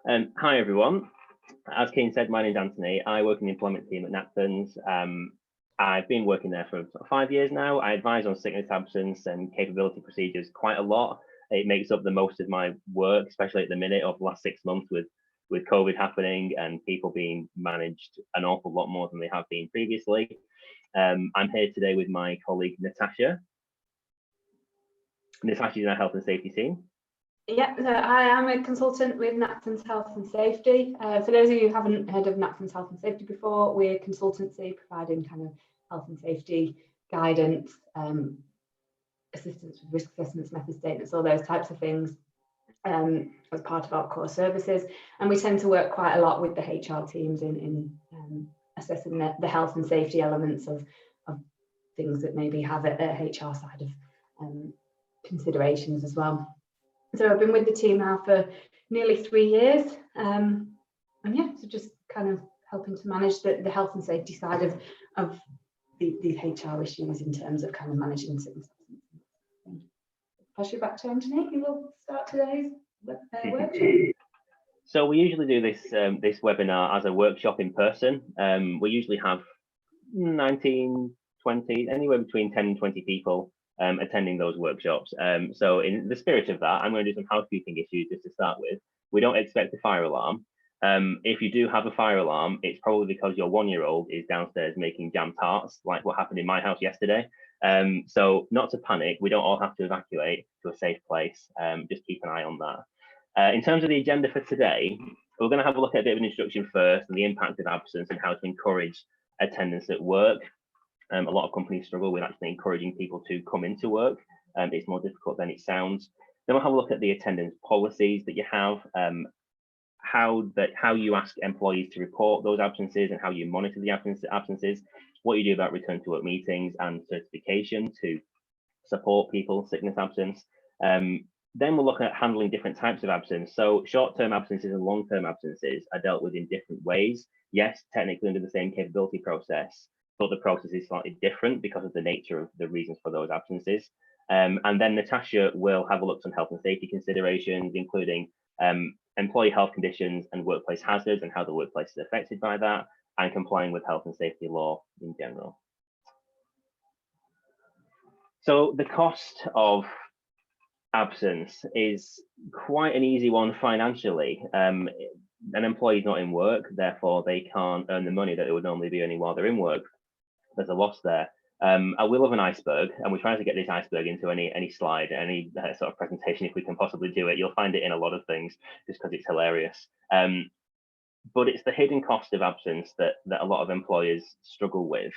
Hi everyone. As Keane said, my name's Anthony. I work in the employment team at Naptons. I've been working there for 5 years now. I advise on sickness absence and capability procedures quite a lot. It makes up the most of my work, especially at the minute of the last 6 months with COVID happening and people being managed an awful lot more than they have been previously. I'm here today with my colleague Natasha. Natasha's in our health and safety team. Yeah, so I am a consultant with Naptons Health and Safety. For those of you who haven't heard of Naptons Health and Safety before, we're a consultancy providing kind of health and safety guidance, assistance with risk assessments, method statements, all those types of things as part of our core services. And we tend to work quite a lot with the HR teams in assessing the health and safety elements of things that maybe have a HR side of considerations as well. So I've been with the team now for nearly 3 years, and yeah, so just kind of helping to manage the health and safety side of these HR issues in terms of kind of managing sickness. Pass you back to Anthony, who will start today's workshop. So we usually do this webinar as a workshop in person. We usually have 19, 20, anywhere between 10 and 20 people attending those workshops. So in the spirit of that, I'm going to do some housekeeping issues just to start with. We don't expect a fire alarm. If you do have a fire alarm, it's probably because your 1-year-old is downstairs making jam tarts, like what happened in my house yesterday. So not to panic, we don't all have to evacuate to a safe place. Just keep an eye on that. In terms of the agenda for today, we're going to have a look at a bit of an introduction first and the impact of absence and how to encourage attendance at work. A lot of companies struggle with actually encouraging people to come into work. It's more difficult than it sounds. Then we'll have a look at the attendance policies that you have, how you ask employees to report those absences and how you monitor the absences, what you do about return to work meetings and certification to support people's sickness absence. Then we'll look at handling different types of absence. So short-term absences and long-term absences are dealt with in different ways. Yes, technically under the same capability process, but the process is slightly different because of the nature of the reasons for those absences. And then Natasha will have a look at some health and safety considerations, including employee health conditions and workplace hazards and how the workplace is affected by that, and complying with health and safety law in general. So the cost of absence is quite an easy one financially. An employee is not in work, therefore they can't earn the money that they would normally be earning while they're in work. There's a loss there. A wheel of an iceberg, and we're trying to get this iceberg into any slide, any sort of presentation if we can possibly do it. You'll find it in a lot of things just because it's hilarious. But it's the hidden cost of absence that a lot of employers struggle with.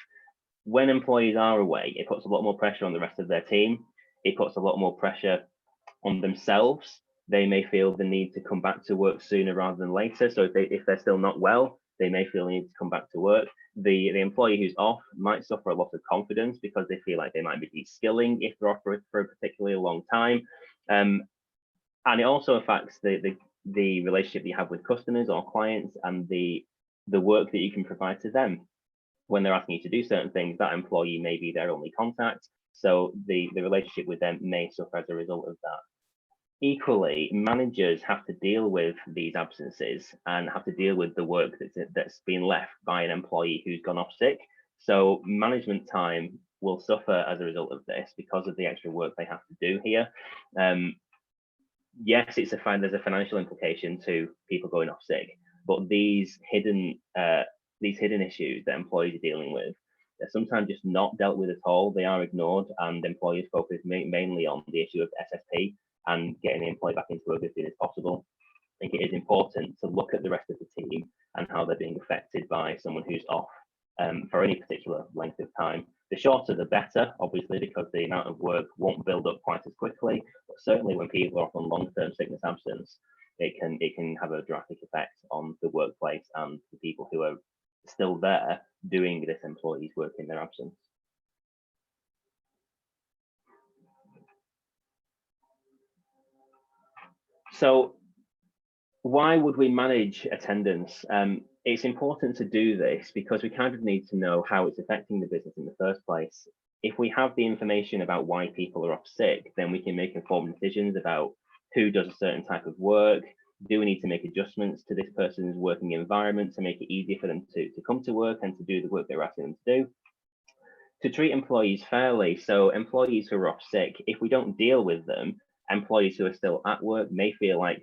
When employees are away, it puts a lot more pressure on the rest of their team. It puts a lot more pressure on themselves. They may feel the need to come back to work sooner rather than later. So if they're still not well, they may feel the need to come back to work. The employee who's off might suffer a lot of confidence because they feel like they might be de-skilling if they're off for a particularly long time. And it also affects the relationship that you have with customers or clients and the work that you can provide to them. When they're asking you to do certain things, that employee may be their only contact. So the relationship with them may suffer as a result of that. Equally, managers have to deal with these absences and have to deal with the work that's been left by an employee who's gone off sick. So management time will suffer as a result of this because of the extra work they have to do here. Yes, there's a financial implication to people going off sick, but these hidden issues that employees are dealing with, they're sometimes just not dealt with at all. They are ignored, and employers focus mainly on the issue of SSP and getting the employee back into work as soon as possible. I think it is important to look at the rest of the team and how they're being affected by someone who's off for any particular length of time. The shorter the better, obviously, because the amount of work won't build up quite as quickly. But certainly when people are off on long-term sickness absence, it can have a drastic effect on the workplace and the people who are still there doing this employee's work in their absence. So why would we manage attendance? It's important to do this because we kind of need to know how it's affecting the business in the first place. If we have the information about why people are off sick, then we can make informed decisions about who does a certain type of work, Do we need to make adjustments to this person's working environment to make it easier for them to come to work and to do the work they're asking them to do? To treat employees fairly, so employees who are off sick, if we don't deal with them, employees who are still at work may feel like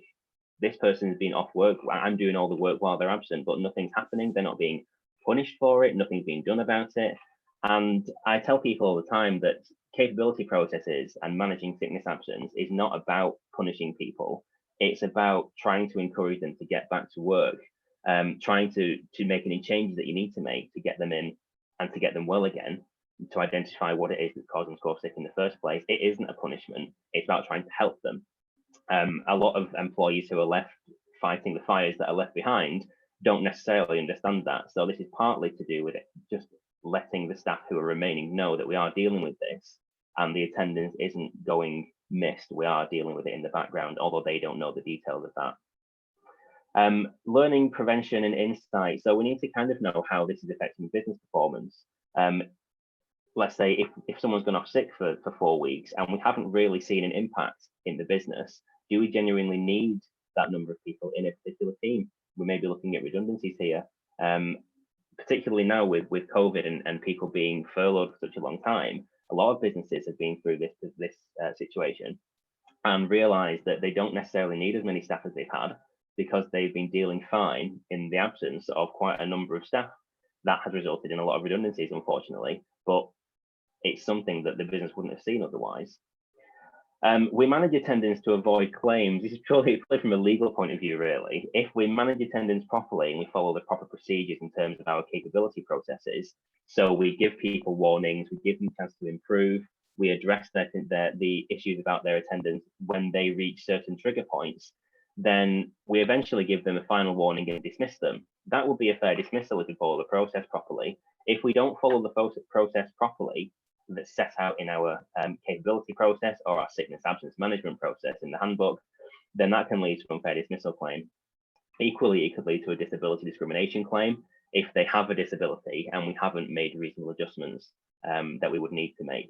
this person's been off work, I'm doing all the work while they're absent, but nothing's happening, they're not being punished for it, nothing's being done about it. And I tell people all the time that capability processes and managing sickness absence is not about punishing people. It's about trying to encourage them to get back to work, trying to make any changes that you need to make to get them in and to get them well again, to identify what it is that's causing them to go sick in the first place. It isn't a punishment. It's about trying to help them. A lot of employees who are left fighting the fires that are left behind don't necessarily understand that. So this is partly to do with it, just letting the staff who are remaining know that we are dealing with this and the attendance isn't going missed. We are dealing with it in the background, although they don't know the details of that. Learning, prevention and insight. So we need to kind of know how this is affecting business performance. Let's say if someone's gone off sick for 4 weeks and we haven't really seen an impact in the business, do we genuinely need that number of people in a particular team? We may be looking at redundancies here, particularly now with COVID and people being furloughed for such a long time. A lot of businesses have been through this situation and realized that they don't necessarily need as many staff as they've had because they've been dealing fine in the absence of quite a number of staff. That has resulted in a lot of redundancies, unfortunately, but it's something that the business wouldn't have seen otherwise. We manage attendance to avoid claims. This is purely from a legal point of view, really. If we manage attendance properly and we follow the proper procedures in terms of our capability processes, so we give people warnings, we give them a chance to improve, we address the issues about their attendance when they reach certain trigger points, then we eventually give them a final warning and dismiss them. That would be a fair dismissal if we follow the process properly. If we don't follow the process properly, that's set out in our capability process or our sickness absence management process in the handbook, then that can lead to an unfair dismissal claim. Equally, it could lead to a disability discrimination claim if they have a disability and we haven't made reasonable adjustments that we would need to make.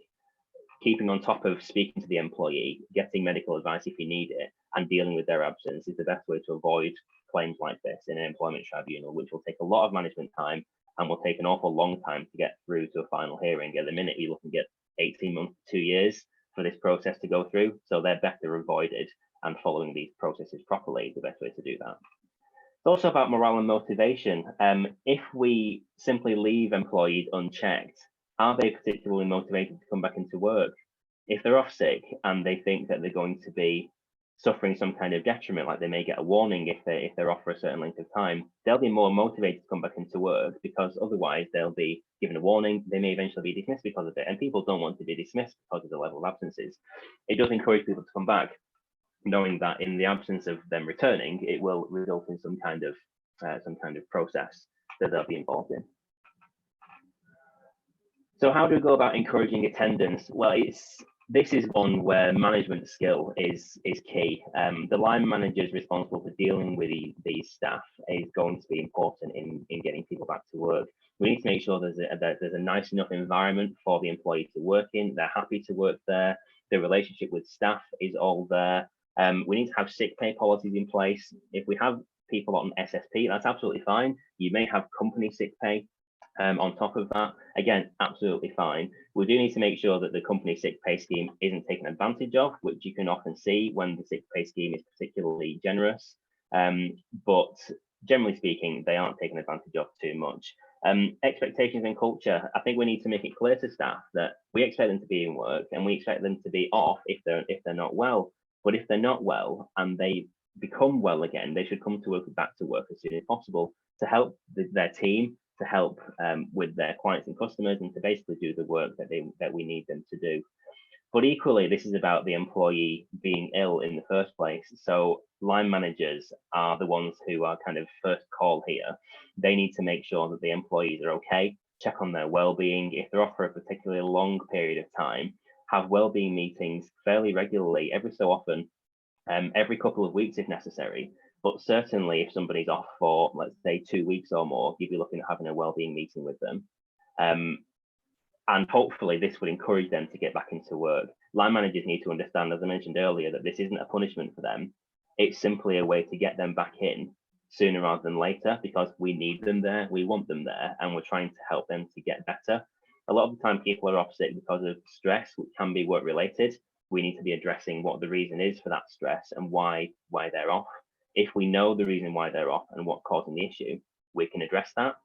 Keeping on top of speaking to the employee, getting medical advice if you need it, and dealing with their absence is the best way to avoid claims like this in an employment tribunal, which will take a lot of management time and will take an awful long time to get through to a final hearing. At the minute, you're looking at 18 months, 2 years for this process to go through. So they're better avoided, and following these processes properly is the best way to do that. It's also about morale and motivation. If we simply leave employees unchecked, are they particularly motivated to come back into work? If they're off sick and they think that they're going to be suffering some kind of detriment, like they may get a warning if they're off for a certain length of time, they'll be more motivated to come back into work, because otherwise they'll be given a warning, they may eventually be dismissed because of it, and people don't want to be dismissed because of the level of absences. It does encourage people to come back, knowing that in the absence of them returning, it will result in some kind of process that they'll be involved in. So how do we go about encouraging attendance? Well, this is one where management skill is key. The line managers responsible for dealing with these staff is going to be important in getting people back to work. We need to make sure there's a nice enough environment for the employee to work in. They're happy to work there. The relationship with staff is all there. We need to have sick pay policies in place. If we have people on SSP, that's absolutely fine. You may have company sick pay on top of that. Again, absolutely fine. We do need to make sure that the company sick pay scheme isn't taken advantage of, which you can often see when the sick pay scheme is particularly generous. But generally speaking, they aren't taken advantage of too much. Expectations and culture. I think we need to make it clear to staff that we expect them to be in work and we expect them to be off if they're not well. But if they're not well and they become well again, they should come to work, back to work as soon as possible to help their team, to help with their clients and customers, and to basically do the work that we need them to do. But equally, this is about the employee being ill in the first place. So line managers are the ones who are kind of first call here. They need to make sure that the employees are okay, check on their well-being. If they're off for a particularly long period of time, have well-being meetings fairly regularly, every so often, every couple of weeks if necessary. But certainly if somebody's off for, let's say, 2 weeks or more, you'd be looking at having a well-being meeting with them. And hopefully this would encourage them to get back into work. Line managers need to understand, as I mentioned earlier, that this isn't a punishment for them. It's simply a way to get them back in sooner rather than later, because we need them there, we want them there, and we're trying to help them to get better. A lot of the time people are off sick because of stress, which can be work related. We need to be addressing what the reason is for that stress and why they're off. If we know the reason why they're off and what's causing the issue, we can address that.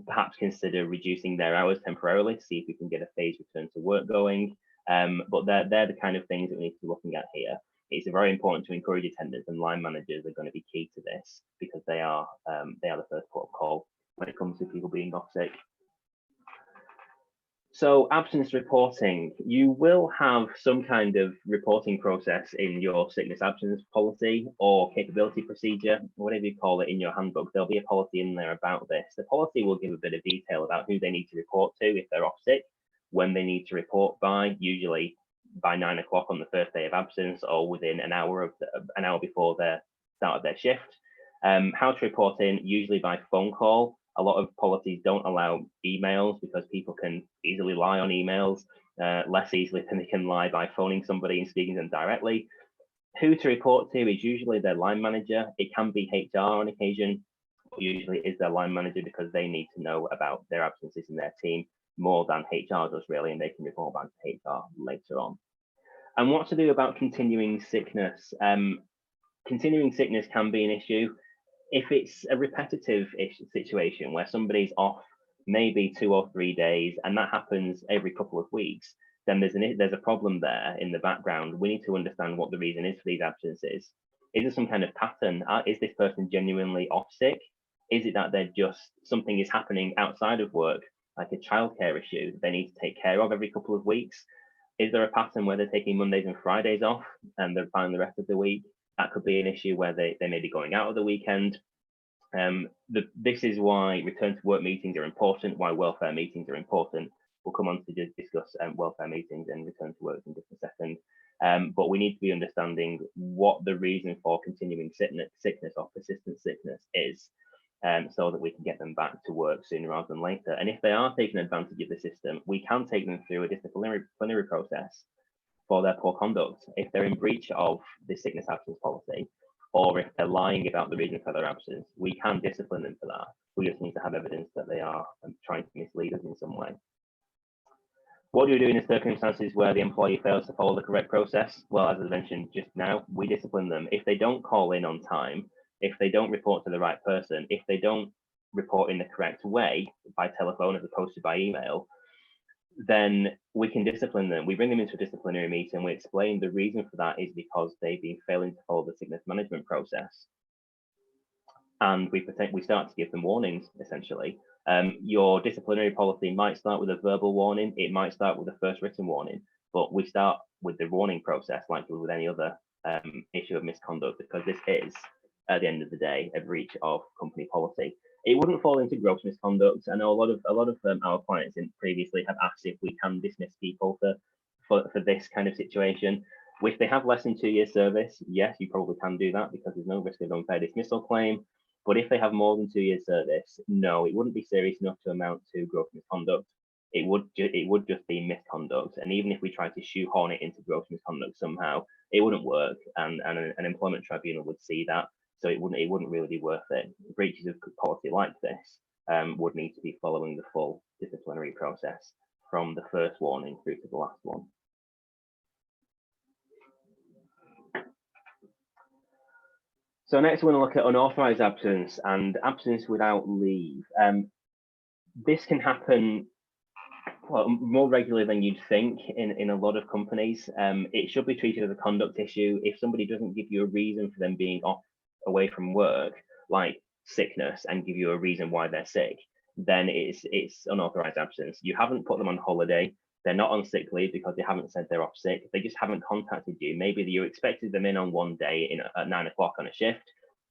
Perhaps consider reducing their hours temporarily, see if we can get a phased return to work going. But they're the kind of things that we need to be looking at here. It's very important to encourage attendance, and line managers are going to be key to this, because they are the first port of call when it comes to people being off sick. So absence reporting, you will have some kind of reporting process in your sickness absence policy or capability procedure, whatever you call it in your handbook. There'll be a policy in there about this. The policy will give a bit of detail about who they need to report to if they're off sick, when they need to report by, usually by 9 o'clock on the first day of absence, or within an hour before the start of their shift. How to report in, usually by phone call. A lot of policies don't allow emails because people can easily lie on emails, less easily than they can lie by phoning somebody and speaking to them directly. Who to report to is usually their line manager. It can be HR on occasion, but usually is their line manager, because they need to know about their absences in their team more than HR does really, and they can report back to HR later on. And what to do about continuing sickness? Continuing sickness can be an issue. If it's a repetitive situation where somebody's off maybe 2 or 3 days, and that happens every couple of weeks, then there's a problem there in the background. We need to understand what the reason is for these absences. Is there some kind of pattern? Is this person genuinely off sick? Is it that they're just, something is happening outside of work, like a childcare issue they need to take care of every couple of weeks? Is there a pattern where they're taking Mondays and Fridays off and they're fine the rest of the week? That could be an issue where they may be going out of the weekend. This is why return to work meetings are important, why welfare meetings are important. We'll come on to discuss welfare meetings and return to work in just a second. But we need to be understanding what the reason for continuing sickness or persistent sickness is, so that we can get them back to work sooner rather than later. And if they are taking advantage of the system, we can take them through a disciplinary process for their poor conduct. If they're in breach of the sickness absence policy, or if they're lying about the reason for their absence, we can discipline them for that. We just need to have evidence that they are trying to mislead us in some way. What do we do in the circumstances where the employee fails to follow the correct process? Well, as I mentioned just now, we discipline them. If they don't call in on time, if they don't report to the right person, if they don't report in the correct way by telephone as opposed to by email, then we can discipline them. We bring them into a disciplinary meeting. We explain the reason for that is because they've been failing to follow the sickness management process. And we start to give them warnings, essentially. Your disciplinary policy might start with a verbal warning. It might start with a first written warning, but we start with the warning process like with any other issue of misconduct, because this is, at the end of the day, a breach of company policy. It wouldn't fall into gross misconduct. I know a lot of our clients previously have asked if we can dismiss people for this kind of situation. If they have less than 2 years service, yes, you probably can do that because there's no risk of unfair dismissal claim. But if they have more than 2 years service, no, it wouldn't be serious enough to amount to gross misconduct. It would just be misconduct. And even if we tried to shoehorn it into gross misconduct somehow, it wouldn't work, and an employment tribunal would see that. So it wouldn't really be worth it. Breaches of policy like this would need to be following the full disciplinary process from the first warning through to the last one. So next we're going to look at unauthorized absence and absence without leave. This can happen more regularly than you'd think in a lot of companies. It should be treated as a conduct issue. If somebody doesn't give you a reason for them being off away from work, like sickness, and give you a reason why they're sick, then it's unauthorized absence. You haven't put them on holiday. They're not on sick leave because they haven't said they're off sick. They just haven't contacted you. Maybe you expected them in on one day at 9 o'clock on a shift.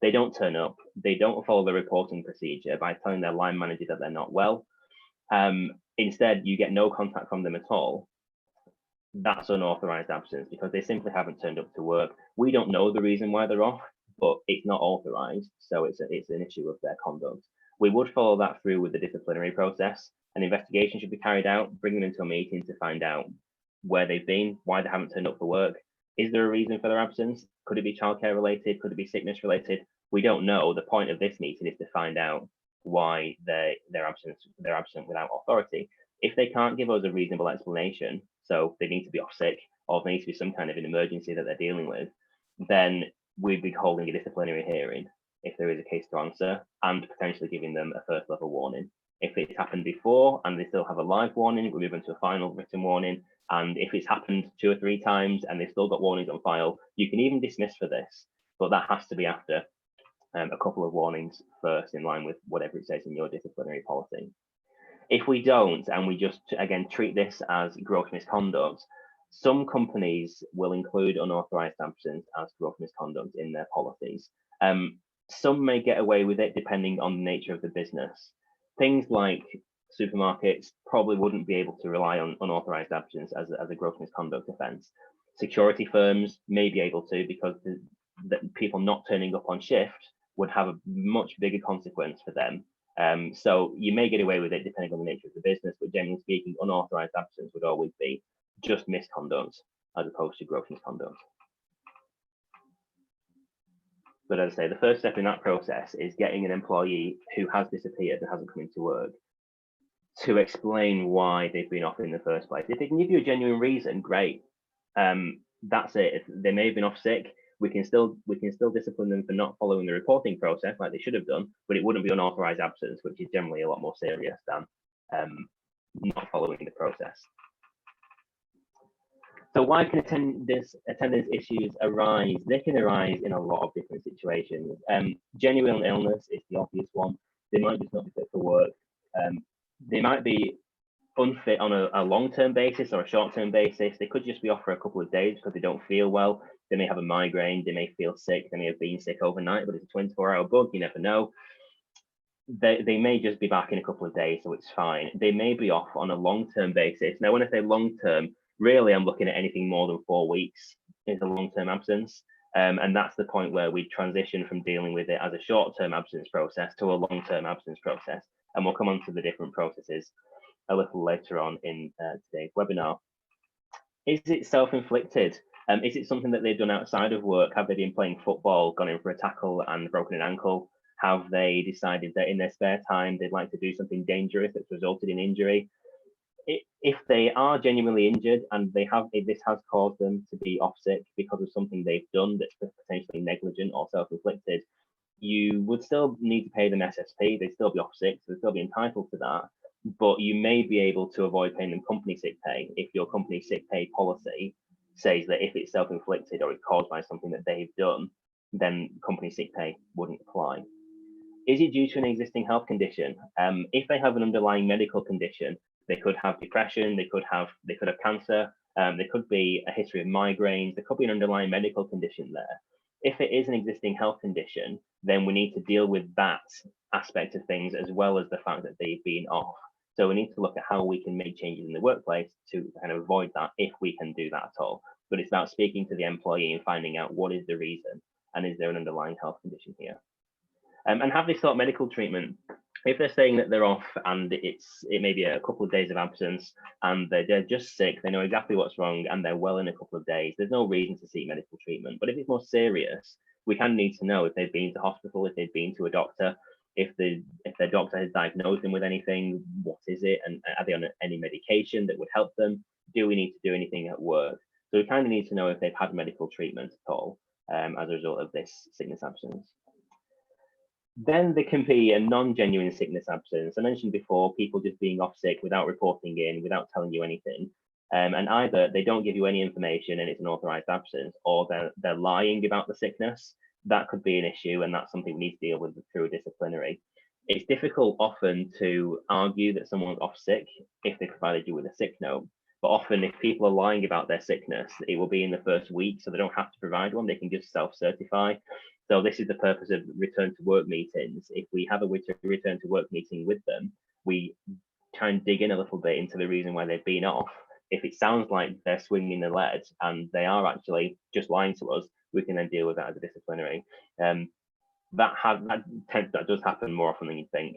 They don't turn up. They don't follow the reporting procedure by telling their line manager that they're not well. Instead, you get no contact from them at all. That's unauthorized absence because they simply haven't turned up to work. We don't know the reason why they're off, but it's not authorized, so it's an issue of their conduct. We would follow that through with the disciplinary process. An investigation should be carried out, bring them into a meeting to find out where they've been, why they haven't turned up for work, Is there a reason for their absence? Could it be childcare related? Could it be sickness related? We don't know. The point of this meeting is to find out why they're absent without authority. If they can't give us a reasonable explanation, so they need to be off sick, or there needs to be some kind of an emergency that they're dealing with, then we'd be holding a disciplinary hearing if there is a case to answer, and potentially giving them a first level warning. If it's happened before and they still have a live warning, we move into a final written warning. And if it's happened 2 or 3 times and they've still got warnings on file, you can even dismiss for this, but that has to be after a couple of warnings first, in line with whatever it says in your disciplinary policy. If we don't, and we just, again, treat this as gross misconduct, some companies will include unauthorized absence as gross misconduct in their policies. Some may get away with it depending on the nature of the business. Things like supermarkets probably wouldn't be able to rely on unauthorized absence as a gross misconduct offence. Security firms may be able to, because the people not turning up on shift would have a much bigger consequence for them. So you may get away with it depending on the nature of the business, but generally speaking, unauthorized absence would always be just misconduct as opposed to gross misconduct. But as I say, the first step in that process is getting an employee who has disappeared and hasn't come into work to explain why they've been off in the first place. If they can give you a genuine reason, great. That's it. If they may have been off sick, we can still discipline them for not following the reporting process like they should have done, but it wouldn't be unauthorized absence, which is generally a lot more serious than not following the process. So why can attendance issues arise? They can arise in a lot of different situations. Genuine illness is the obvious one. They might just not be fit for work. They might be unfit on a long-term basis or a short-term basis. They could just be off for a couple of days because they don't feel well. They may have a migraine. They may feel sick. They may have been sick overnight, but it's a 24-hour bug. You never know. They may just be back in a couple of days, so it's fine. They may be off on a long-term basis. Now, when I say long-term, really, I'm looking at anything more than 4 weeks is a long-term absence. And that's the point where we transition from dealing with it as a short-term absence process to a long-term absence process. And we'll come on to the different processes a little later on in today's webinar. Is it self-inflicted? Is it something that they've done outside of work? Have they been playing football, gone in for a tackle and broken an ankle? Have they decided that in their spare time they'd like to do something dangerous that's resulted in injury? If they are genuinely injured and this has caused them to be off sick because of something they've done that's potentially negligent or self-inflicted, you would still need to pay them SSP. They'd still be off sick, so they'd still be entitled to that. But you may be able to avoid paying them company sick pay if your company sick pay policy says that if it's self-inflicted or it's caused by something that they've done, then company sick pay wouldn't apply. Is it due to an existing health condition? If they have an underlying medical condition, they could have depression, they could have cancer, there could be a history of migraines, there could be an underlying medical condition there. If it is an existing health condition, then we need to deal with that aspect of things as well as the fact that they've been off. So we need to look at how we can make changes in the workplace to kind of avoid that, if we can do that at all. But it's about speaking to the employee and finding out what is the reason, and is there an underlying health condition here. And have they sought medical treatment? If they're saying that they're off and it may be a couple of days of absence and they're just sick, they know exactly what's wrong and they're well in a couple of days, there's no reason to seek medical treatment. But if it's more serious, we kind of need to know if they've been to hospital, if they've been to a doctor, if their doctor has diagnosed them with anything, what is it, and are they on any medication that would help them? Do we need to do anything at work? So we kind of need to know if they've had medical treatment at all as a result of this sickness absence. Then there can be a non-genuine sickness absence. I mentioned before, people just being off sick without reporting in, without telling you anything. And either they don't give you any information and it's an authorized absence, or they're lying about the sickness. That could be an issue, and that's something we need to deal with through a disciplinary. It's difficult often to argue that someone's off sick if they provided you with a sick note. But often if people are lying about their sickness, it will be in the first week, so they don't have to provide one. They can just self-certify. So this is the purpose of return to work meetings. If we have a return to work meeting with them, we try and dig in a little bit into the reason why they've been off. If it sounds like they're swinging the lead and they are actually just lying to us, we can then deal with that as a disciplinary. That does happen more often than you think.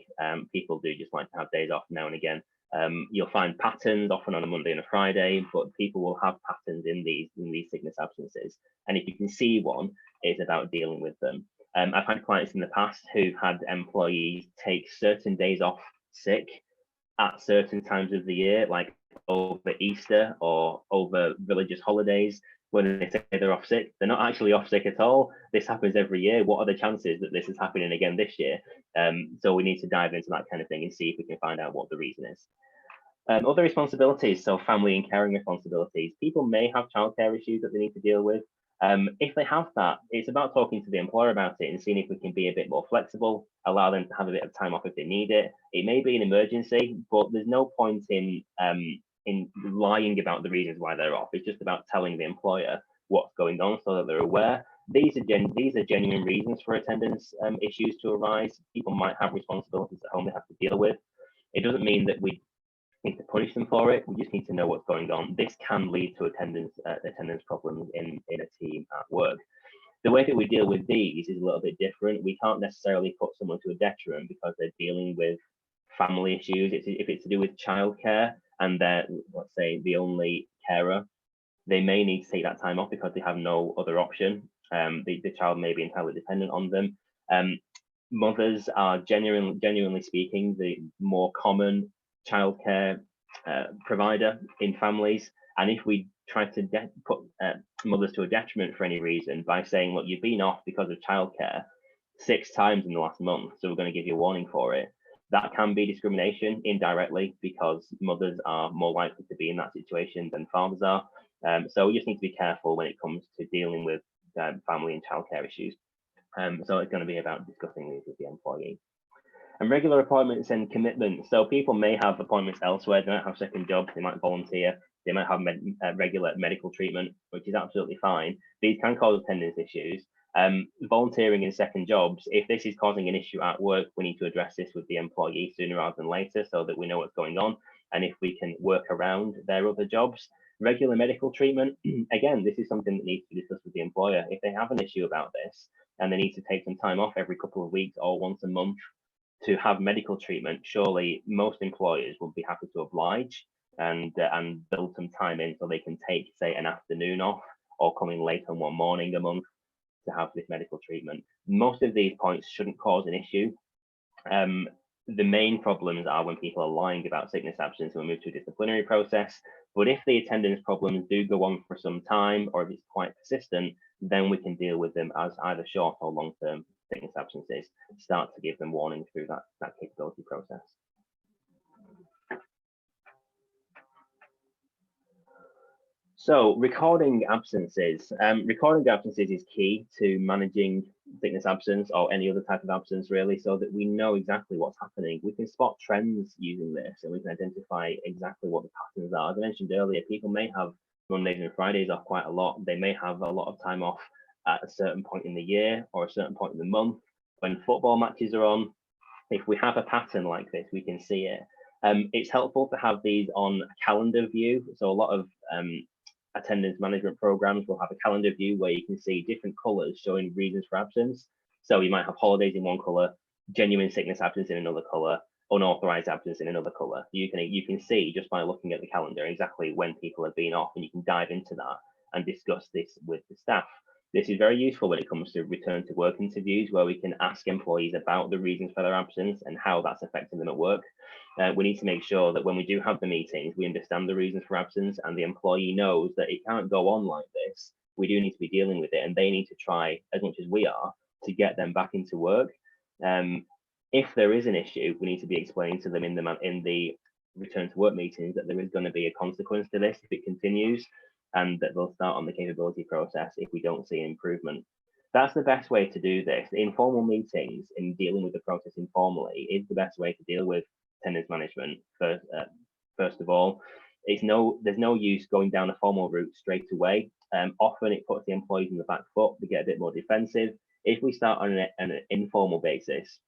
People do just like to have days off now and again. You'll find patterns often on a Monday and a Friday, but people will have patterns in these sickness absences. And if you can see one, it's about dealing with them. I've had clients in the past who've had employees take certain days off sick at certain times of the year, like over Easter or over religious holidays. When they say they're off sick, they're not actually off sick at all. This happens every year. What are the chances that this is happening again this year? So we need to dive into that kind of thing and see if we can find out what the reason is. Other responsibilities, so family and caring responsibilities. People may have childcare issues that they need to deal with. If they have that, it's about talking to the employer about it and seeing if we can be a bit more flexible, allow them to have a bit of time off if they need it. It may be an emergency, but there's no point in lying about the reasons why they're off. It's just about telling the employer what's going on so that they're aware. These are genuine reasons for attendance issues to arise. People might have responsibilities at home they have to deal with. It doesn't mean that we need to punish them for it. We just need to know what's going on. This can lead to attendance problems in a team at work. The way that we deal with these is a little bit different. We can't necessarily put someone to a detriment because they're dealing with family issues. If it's to do with childcare and they're, let's say, the only carer, they may need to take that time off because they have no other option. The child may be entirely dependent on them. Mothers are genuinely speaking the more common childcare provider in families, and if we try to put mothers to a detriment for any reason by saying, look, you've been off because of childcare 6 times in the last month, so we're going to give you a warning for it, that can be discrimination indirectly because mothers are more likely to be in that situation than fathers are. So we just need to be careful when it comes to dealing with family and childcare issues. So it's going to be about discussing these with the employee. And regular appointments and commitments. So people may have appointments elsewhere, they might have second jobs, they might volunteer, they might have regular medical treatment, which is absolutely fine. These can cause attendance issues. Volunteering in second jobs, if this is causing an issue at work, we need to address this with the employee sooner rather than later so that we know what's going on and if we can work around their other jobs. Regular medical treatment, again, this is something that needs to be discussed with the employer. If they have an issue about this and they need to take some time off every couple of weeks or once a month to have medical treatment, surely most employers will be happy to oblige and build some time in so they can take, say, an afternoon off or come in late on one morning a month to have this medical treatment. Most of these points shouldn't cause an issue. The main problems are when people are lying about sickness absence and we move to a disciplinary process. But if the attendance problems do go on for some time, or if it's quite persistent, then we can deal with them as either short or long-term sickness absences, start to give them warning through that capability process. So recording absences. Recording absences is key to managing sickness absence or any other type of absence, really, so that we know exactly what's happening. We can spot trends using this and we can identify exactly what the patterns are. As I mentioned earlier, people may have Mondays and Fridays off quite a lot. They may have a lot of time off at a certain point in the year or a certain point in the month when football matches are on. If we have a pattern like this, we can see it. It's helpful to have these on a calendar view. So a lot of attendance management programs will have a calendar view where you can see different colors showing reasons for absence. So you might have holidays in one color, genuine sickness absence in another color, unauthorized absence in another color. You can see just by looking at the calendar exactly when people have been off, and you can dive into that and discuss this with the staff. This is very useful when it comes to return to work interviews, where we can ask employees about the reasons for their absence and how that's affecting them at work. We need to make sure that when we do have the meetings, we understand the reasons for absence and the employee knows that it can't go on like this. We do need to be dealing with it, and they need to try as much as we are to get them back into work. If there is an issue, we need to be explaining to them in the return to work meetings that there is going to be a consequence to this if it continues, and that they'll start on the capability process if we don't see an improvement. That's the best way to do this. Informal meetings in dealing with the process informally is the best way to deal with attendance management. First of all, there's no use going down a formal route straight away. Often it puts the employees in the back foot. They get a bit more defensive. If we start on an informal basis,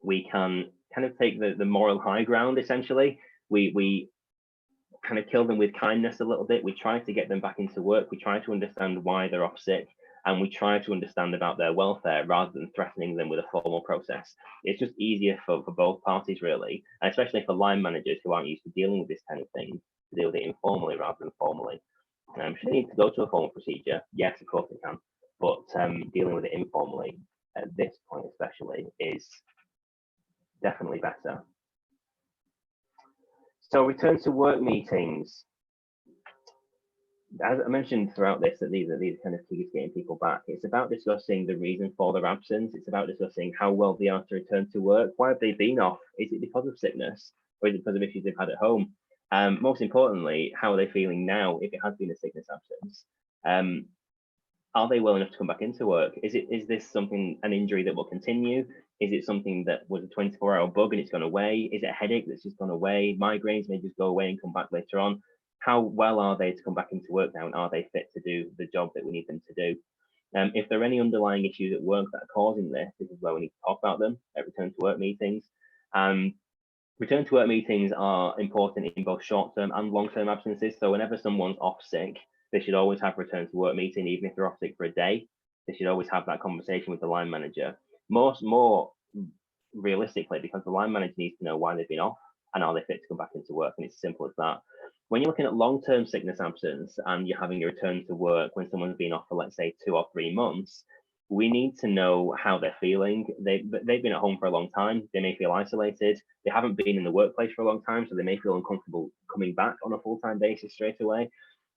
we can kind of take the moral high ground. Essentially, we kind of kill them with kindness a little bit. We try to get them back into work. We try to understand why they're off sick and we try to understand about their welfare rather than threatening them with a formal process. It's just easier for both parties, really, and especially for line managers who aren't used to dealing with this kind of thing, to deal with it informally rather than formally. Should they need to go to a formal procedure? Yes, of course they can, but dealing with it informally at this point especially is definitely better. So return to work meetings. As I mentioned throughout this, that these are kind of keys to getting people back. It's about discussing the reason for their absence. It's about discussing how well they are to return to work. Why have they been off? Is it because of sickness, or is it because of issues they've had at home? Most importantly, how are they feeling now if it has been a sickness absence? Are they well enough to come back into work? Is this an injury that will continue? Is it something that was a 24-hour bug and it's gone away? Is it a headache that's just gone away? Migraines may just go away and come back later on. How well are they to come back into work now, and are they fit to do the job that we need them to do? If there are any underlying issues at work that are causing this is where we need to talk about them at return to work meetings. Return to work meetings are important in both short-term and long-term absences. So whenever someone's off sick, they should always have a return to work meeting, even if they're off sick for a day. They should always have that conversation with the line manager. More realistically, because the line manager needs to know why they've been off and are they fit to come back into work, and it's as simple as that. When you're looking at long-term sickness absence and you're having a return to work when someone's been off for, let's say, 2 or 3 months, we need to know how they're feeling. They've been at home for a long time. They may feel isolated. They haven't been in the workplace for a long time, so they may feel uncomfortable coming back on a full-time basis straight away.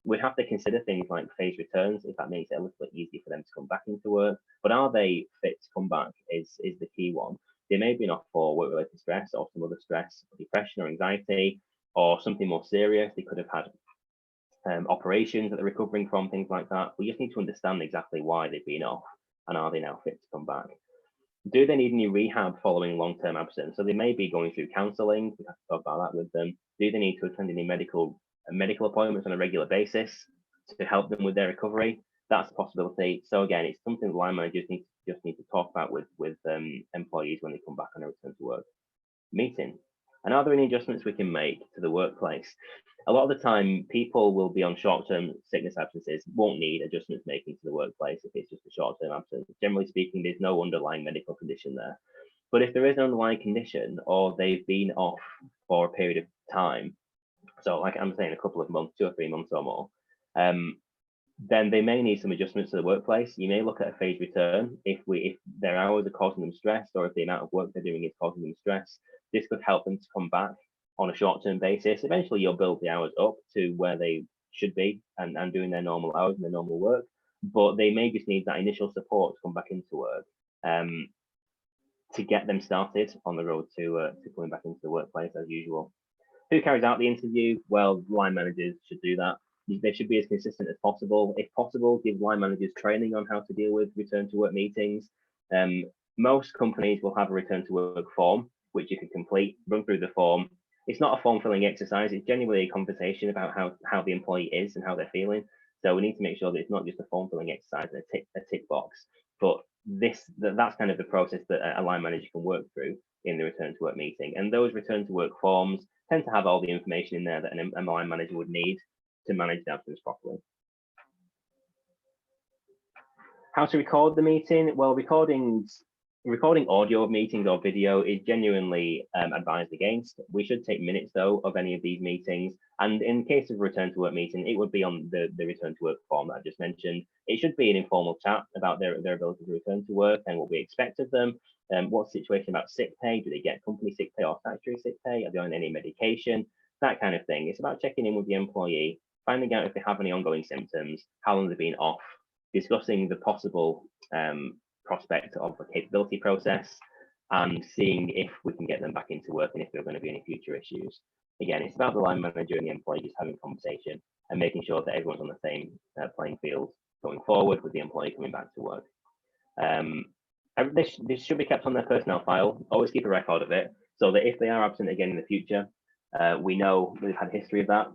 We'd have to consider things like phased returns, if that makes it a little bit easier for them to come back into work. But are they fit to come back is the key one. They may have been off for work-related stress or some other stress, depression or anxiety, or something more serious. They could have had operations that they're recovering from, things like that. We just need to understand exactly why they've been off, and are they now fit to come back? Do they need any rehab following long-term absence? So they may be going through counselling. We have to talk about that with them. Do they need to attend any medical appointments on a regular basis to help them with their recovery? That's a possibility. So again, it's something the line managers need to talk about with employees when they come back on a return to work meeting. And are there any adjustments we can make to the workplace? A lot of the time, people will be on short-term sickness absences, won't need adjustments making to the workplace if it's just a short-term absence. Generally speaking, there's no underlying medical condition there. But if there is an underlying condition, or they've been off for a period of time, so like I'm saying, a couple of months, 2 or 3 months or more, then they may need some adjustments to the workplace. You may look at a phased return if their hours are causing them stress, or if the amount of work they're doing is causing them stress. This could help them to come back on a short-term basis. Eventually, you'll build the hours up to where they should be and doing their normal hours and their normal work. But they may just need that initial support to come back into work to get them started on the road to coming back into the workplace as usual. Who carries out the interview? Well, line managers should do that. They should be as consistent as possible. If possible, give line managers training on how to deal with return to work meetings. Most companies will have a return to work form, which you can complete, run through the form. It's not a form filling exercise. It's genuinely a conversation about how the employee is and how they're feeling. So we need to make sure that it's not just a form filling exercise and a tick box, but that's kind of the process that a line manager can work through in the return to work meeting. And those return to work forms tend to have all the information in there that a line manager would need to manage the absence properly. How to record the meeting? Well, recording audio of meetings or video is genuinely advised against. We should take minutes though of any of these meetings, and in case of a return to work meeting, it would be on the return to work form that I just mentioned. It should be an informal chat about their ability to return to work and what we expect of them. What's the situation about sick pay? Do they get company sick pay or statutory sick pay? Are they on any medication? That kind of thing. It's about checking in with the employee, finding out if they have any ongoing symptoms, how long they've been off, discussing the possible prospect of a capability process, and seeing if we can get them back into work and if there are going to be any future issues. Again, it's about the line manager and the employee just having a conversation and making sure that everyone's on the same playing field going forward with the employee coming back to work. This should be kept on their personnel file. Always keep a record of it so that if they are absent again in the future, we know we've had a history of that,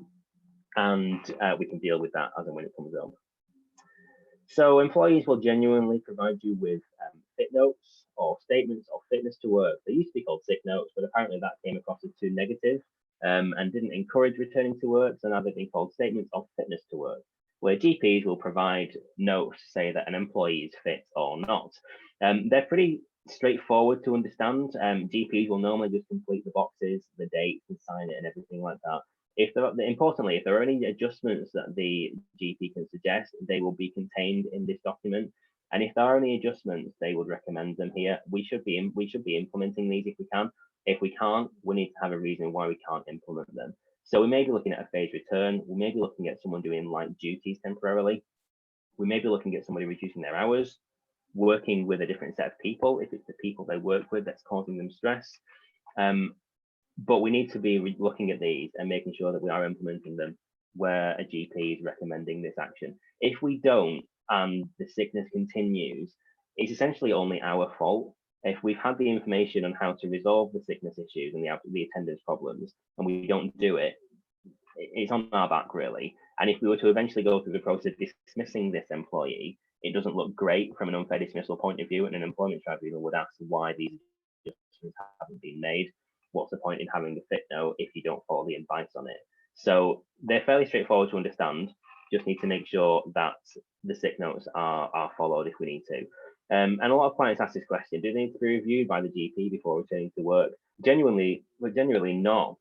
and we can deal with that as and when it comes up. So employees will genuinely provide you with fit notes or statements of fitness to work. They used to be called sick notes, but apparently that came across as too negative and didn't encourage returning to work. So now they've been called statements of fitness to work. where GPs will provide notes to say that an employee is fit or not. They're pretty straightforward to understand. GPs will normally just complete the boxes, the dates, and sign it and everything like that. Importantly, if there are any adjustments that the GP can suggest, they will be contained in this document. And if there are any adjustments, they would recommend them here. We should be implementing these if we can. If we can't, we need to have a reason why we can't implement them. So we may be looking at a phased return. We may be looking at someone doing light duties temporarily. We may be looking at somebody reducing their hours, working with a different set of people if it's the people they work with that's causing them stress. But we need to be looking at these and making sure that we are implementing them where a GP is recommending this action. If we don't and the sickness continues, it's essentially only our fault. If we've had the information on how to resolve the sickness issues and the attendance problems, and we don't do it, it's on our back, really. And if we were to eventually go through the process of dismissing this employee, it doesn't look great from an unfair dismissal point of view, and an employment tribunal would ask why these adjustments haven't been made. What's the point in having a fit note if you don't follow the advice on it? So they're fairly straightforward to understand. Just need to make sure that the sick notes are followed if we need to. And a lot of clients ask this question: do they need to be reviewed by the GP before returning to work? Generally not,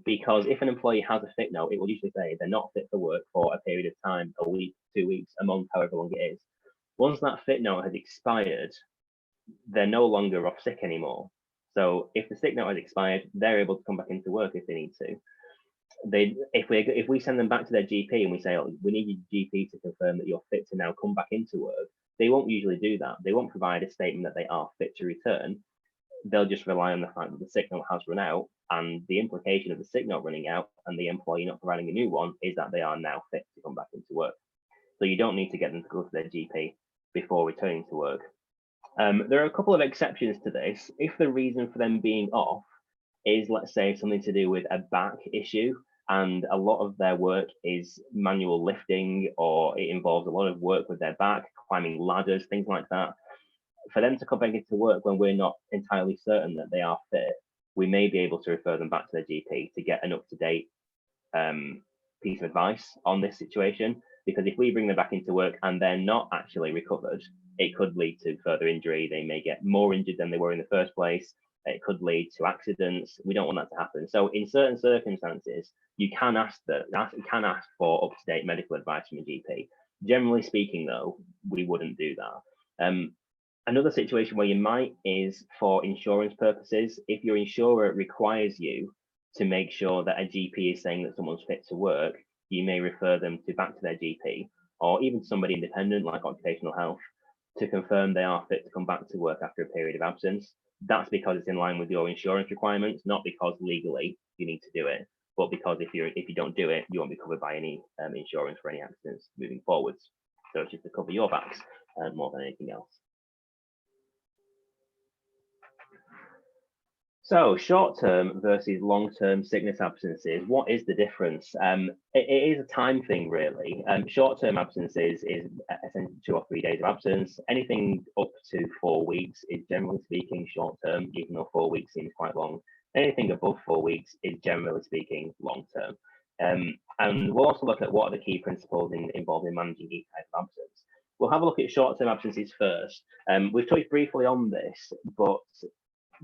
because if an employee has a fit note, it will usually say they're not fit for work for a period of time, a week, 2 weeks, a month, however long it is. Once that fit note has expired, they're no longer off sick anymore. So if the sick note has expired, they're able to come back into work if they need to. If we send them back to their GP and we say, oh, we need your GP to confirm that you're fit to now come back into work, they won't usually do that. They won't provide a statement that they are fit to return. They'll just rely on the fact that the sick note has run out, and the implication of the sick note running out and the employee not providing a new one is that they are now fit to come back into work. So you don't need to get them to go to their GP before returning to work. There are a couple of exceptions to this. If the reason for them being off is, let's say, something to do with a back issue, and a lot of their work is manual lifting, or it involves a lot of work with their back, climbing ladders, things like that, for them to come back into work when we're not entirely certain that they are fit, we may be able to refer them back to their GP to get an up-to-date piece of advice on this situation. Because if we bring them back into work and they're not actually recovered, it could lead to further injury. They may get more injured than they were in the first place. It could lead to accidents. We don't want that to happen. So in certain circumstances, you can ask for up-to-date medical advice from a GP. Generally speaking, though, we wouldn't do that. Another situation where you might is for insurance purposes. If your insurer requires you to make sure that a GP is saying that someone's fit to work, you may refer them back to their GP, or even somebody independent like occupational health, to confirm they are fit to come back to work after a period of absence. That's because it's in line with your insurance requirements, not because legally you need to do it, but because if you don't do it, you won't be covered by any insurance for any accidents moving forwards. So it's just to cover your backs more than anything else. So short-term versus long-term sickness absences, what is the difference? It is a time thing, really. Short-term absences is essentially 2 or 3 days of absence. Anything up to 4 weeks is, generally speaking, short-term, even though 4 weeks seems quite long. Anything above 4 weeks is, generally speaking, long-term. And we'll also look at what are the key principles involved in managing each type of absence. We'll have a look at short-term absences first. We've touched briefly on this, but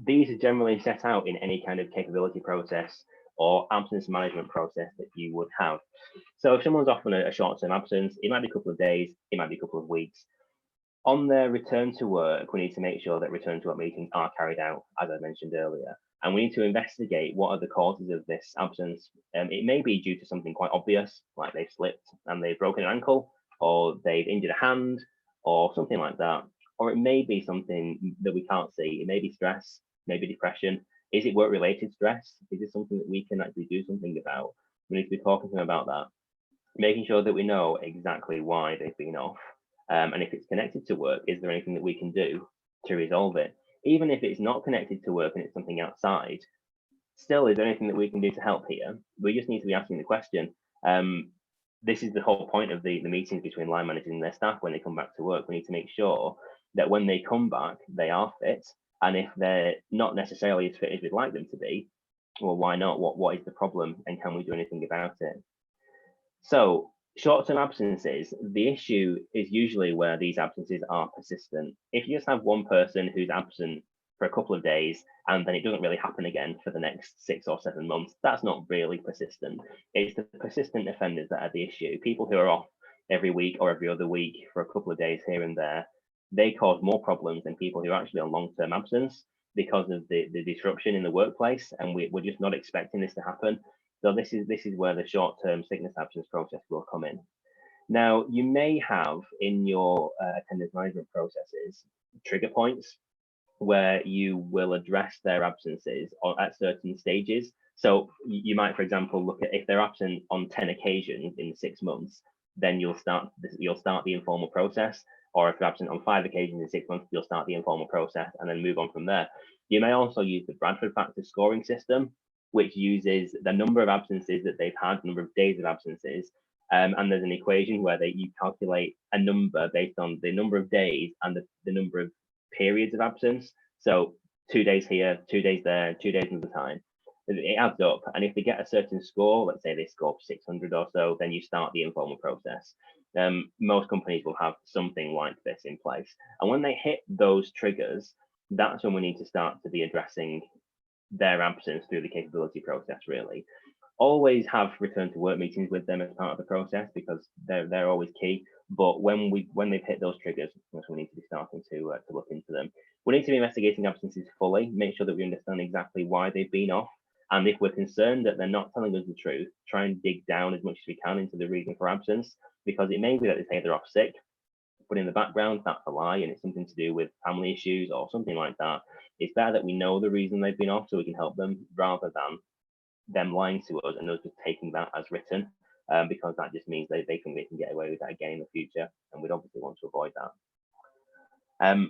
these are generally set out in any kind of capability process or absence management process that you would have. So if someone's off on a short-term absence, it might be a couple of days, it might be a couple of weeks. On their return to work, we need to make sure that return to work meetings are carried out, as I mentioned earlier. And we need to investigate what are the causes of this absence. It may be due to something quite obvious, like they've slipped and they've broken an ankle, or they've injured a hand, or something like that. Or it may be something that we can't see. It may be stress, maybe depression. Is it work-related stress? Is it something that we can actually do something about? We need to be talking to them about that, making sure that we know exactly why they've been off. And if it's connected to work, is there anything that we can do to resolve it? Even if it's not connected to work and it's something outside, still, is there anything that we can do to help here? We just need to be asking the question. This is the whole point of the meetings between line managers and their staff when they come back to work. We need to make sure that when they come back, they are fit. And if they're not necessarily as fit as we'd like them to be, well, why not? What is the problem? And can we do anything about it? So Short-term absences, the issue is usually where these absences are persistent. If you just have one person who's absent for a couple of days and then it doesn't really happen again for the next 6 or 7 months, that's not really persistent. It's the persistent offenders that are the issue. People who are off every week or every other week for a couple of days here and there, they cause more problems than people who are actually on long-term absence because of the disruption in the workplace, and we're just not expecting this to happen. So this is where the short-term sickness absence process will come in. Now, you may have in your attendance management processes trigger points where you will address their absences at certain stages. So you might, for example, look at if they're absent on 10 occasions in 6 months, then you'll start the informal process. Or if you're absent on 5 occasions in 6 months, you'll start the informal process and then move on from there. You may also use the Bradford factor scoring system, which uses the number of absences that they've had, number of days of absences, and there's an equation where you calculate a number based on the number of days and the number of periods of absence. So 2 days here, 2 days there, 2 days another time. It adds up, and if they get a certain score, let's say they score 600 or so, then you start the informal process. Most companies will have something like this in place, and when they hit those triggers, that's when we need to start to be addressing their absence through the capability process. Really, always have return to work meetings with them as part of the process because they're always key. But when they've hit those triggers, we need to be starting to look into them. We need to be investigating absences fully, make sure that we understand exactly why they've been off. And if we're concerned that they're not telling us the truth, try and dig down as much as we can into the reason for absence, because it may be that they say they're off sick, but in the background, that's a lie, and it's something to do with family issues or something like that. It's better that we know the reason they've been off so we can help them rather than them lying to us and us just taking that as written, because that just means they can get away with that again in the future, and we'd obviously want to avoid that.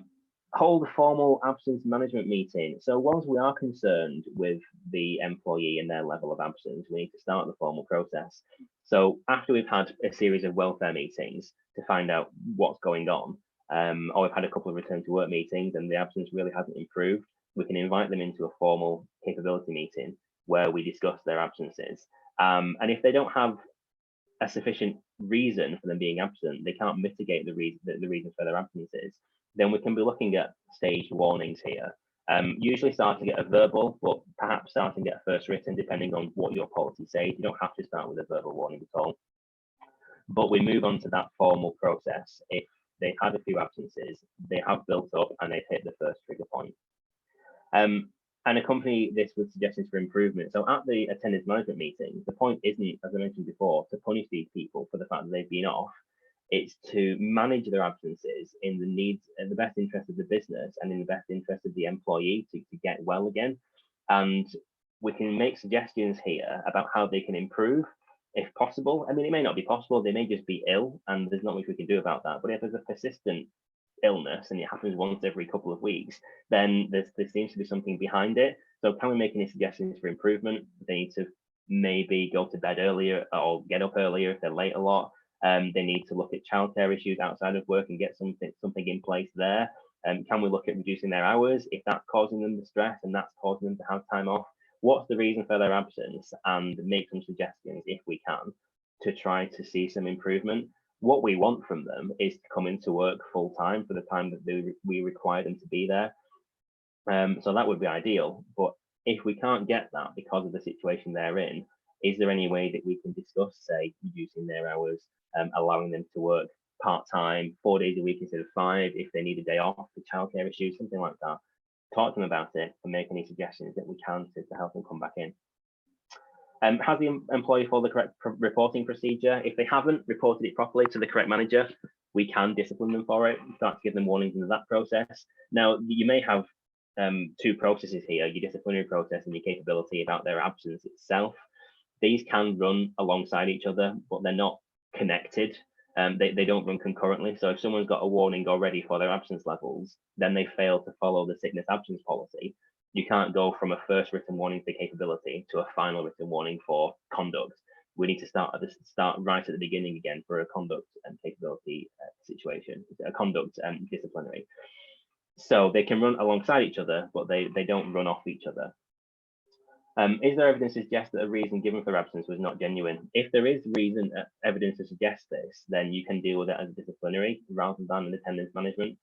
Hold a formal absence management meeting. So once we are concerned with the employee and their level of absence, we need to start the formal process. So after we've had a series of welfare meetings to find out what's going on, or we've had a couple of return to work meetings and the absence really hasn't improved, we can invite them into a formal capability meeting where we discuss their absences. And if they don't have a sufficient reason for them being absent, they can't mitigate the reason for their absences, then we can be looking at staged warnings here. Usually starting at a verbal, but perhaps starting at a first written, depending on what your policy says. You don't have to start with a verbal warning at all. But we move on to that formal process if they've had a few absences, they have built up, and they've hit the first trigger point. And accompany this with suggestions for improvement. So at the attendance management meeting, the point isn't, as I mentioned before, to punish these people for the fact that they've been off. It's to manage their absences in the best interest of the business and in the best interest of the employee to get well again. And we can make suggestions here about how they can improve if possible. I mean, it may not be possible. They may just be ill and there's not much we can do about that. But if there's a persistent illness and it happens once every couple of weeks, then there seems to be something behind it. So can we make any suggestions for improvement? They need to maybe go to bed earlier or get up earlier if they're late a lot. They need to look at childcare issues outside of work and get something in place there. Can we look at reducing their hours if that's causing them the stress and that's causing them to have time off? What's the reason for their absence? And make some suggestions if we can to try to see some improvement. What we want from them is to come into work full time for the time that we require them to be there. So that would be ideal. But if we can't get that because of the situation they're in, is there any way that we can discuss, say, reducing their hours, allowing them to work part-time, 4 days a week instead of 5, if they need a day off for childcare issues, something like that. Talk to them about it and make any suggestions that we can to help them come back in. Has the employee followed the correct reporting procedure? If they haven't reported it properly to the correct manager, we can discipline them for it, start to give them warnings into that process. Now, you may have two processes here, your disciplinary process and your capability about their absence itself. These can run alongside each other, but they're not connected. They don't run concurrently. So if someone's got a warning already for their absence levels, then they fail to follow the sickness absence policy. You can't go from a first written warning for capability to a final written warning for conduct. We need to start right at the beginning again for a conduct and capability situation, a conduct and disciplinary. So they can run alongside each other, but they don't run off each other. Is there evidence to suggest that a reason given for absence was not genuine? If there is evidence to suggest this, then you can deal with it as a disciplinary rather than an attendance management,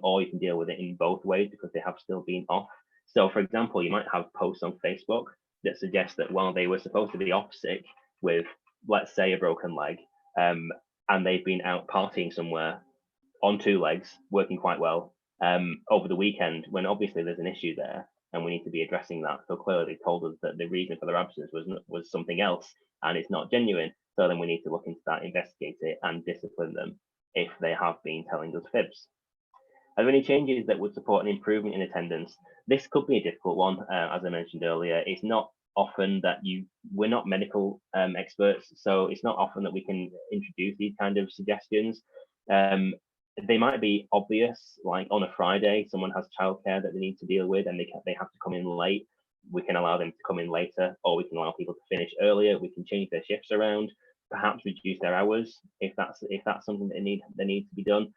or you can deal with it in both ways because they have still been off. So, for example, you might have posts on Facebook that suggest that while they were supposed to be off sick with, let's say, a broken leg, and they've been out partying somewhere on two legs, working quite well over the weekend, when obviously there's an issue there and we need to be addressing that. So clearly they told us that the reason for their absence was something else and it's not genuine. So then we need to look into that, investigate it, and discipline them if they have been telling us fibs. Are there any changes that would support an improvement in attendance? This could be a difficult one, as I mentioned earlier. It's not often that we're not medical experts, so it's not often that we can introduce these kind of suggestions. They might be obvious, like on a Friday, someone has childcare that they need to deal with and they have to come in late. We can allow them to come in later, or we can allow people to finish earlier. We can change their shifts around, perhaps reduce their hours if that's something that need to be done.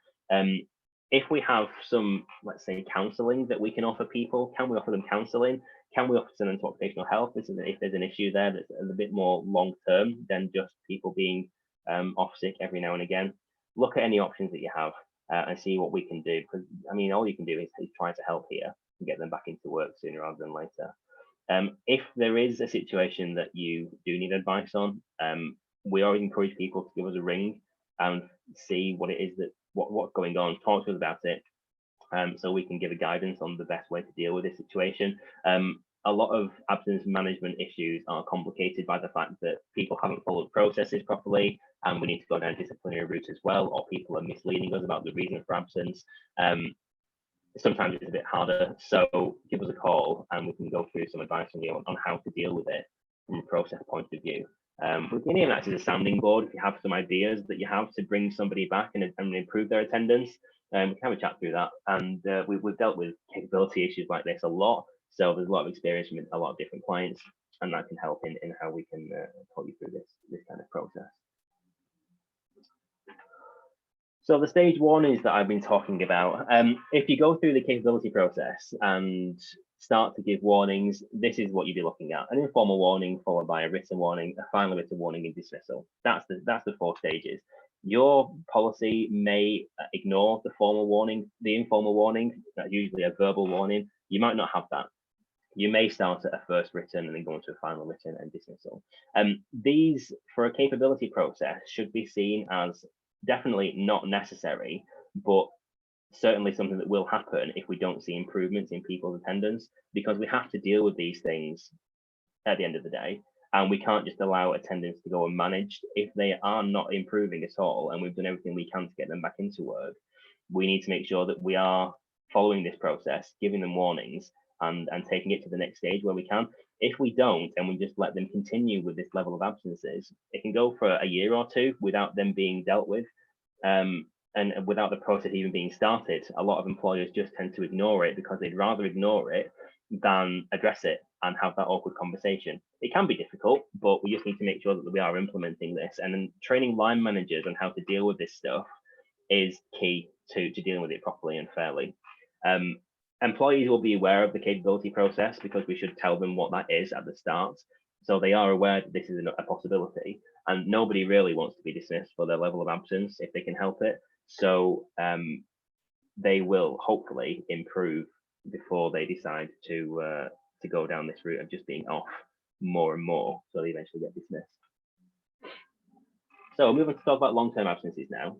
If we have some, let's say, counselling that we can offer people, can we offer them counselling? Can we offer them to occupational health? If there's an issue there that's a bit more long term than just people being off sick every now and again. Look at any options that you have and see what we can do. Because I mean, all you can do is try to help here and get them back into work sooner rather than later. If there is a situation that you do need advice on, we always encourage people to give us a ring and see what it is what's going on. Talk to us about it, so we can give a guidance on the best way to deal with this situation. A lot of absence management issues are complicated by the fact that people haven't followed processes properly, and we need to go down disciplinary routes as well, or people are misleading us about the reason for absence. Sometimes it's a bit harder, so give us a call and we can go through some advice on you on how to deal with it from a process point of view. We can even act as a sounding board if you have some ideas that you have to bring somebody back and improve their attendance. We can have a chat through that. And we've dealt with capability issues like this a lot. So there's a lot of experience with a lot of different clients, and that can help in how we can talk you through this kind of process. So the stage one is that I've been talking about. If you go through the capability process and start to give warnings, this is what you'd be looking at: an informal warning followed by a written warning, a final written warning, and dismissal. That's the 4 stages. Your policy may ignore the formal warning, the informal warning. That's usually a verbal warning. You might not have that. You may start at a first written and then go into a final written and dismissal. These, for a capability process, should be seen as definitely not necessary, but certainly something that will happen if we don't see improvements in people's attendance, because we have to deal with these things at the end of the day, and we can't just allow attendance to go unmanaged. If they are not improving at all and we've done everything we can to get them back into work, we need to make sure that we are following this process, giving them warnings, and taking it to the next stage where we can. If we don't, and we just let them continue with this level of absences, it can go for a year or 2 without them being dealt with, and without the process even being started. A lot of employers just tend to ignore it because they'd rather ignore it than address it and have that awkward conversation. It can be difficult, but we just need to make sure that we are implementing this. And then training line managers on how to deal with this stuff is key to dealing with it properly and fairly. Employees will be aware of the capability process because we should tell them what that is at the start. So they are aware that this is a possibility, and nobody really wants to be dismissed for their level of absence if they can help it. So they will hopefully improve before they decide to go down this route of just being off more and more, so they eventually get dismissed. So moving to talk about long-term absences now.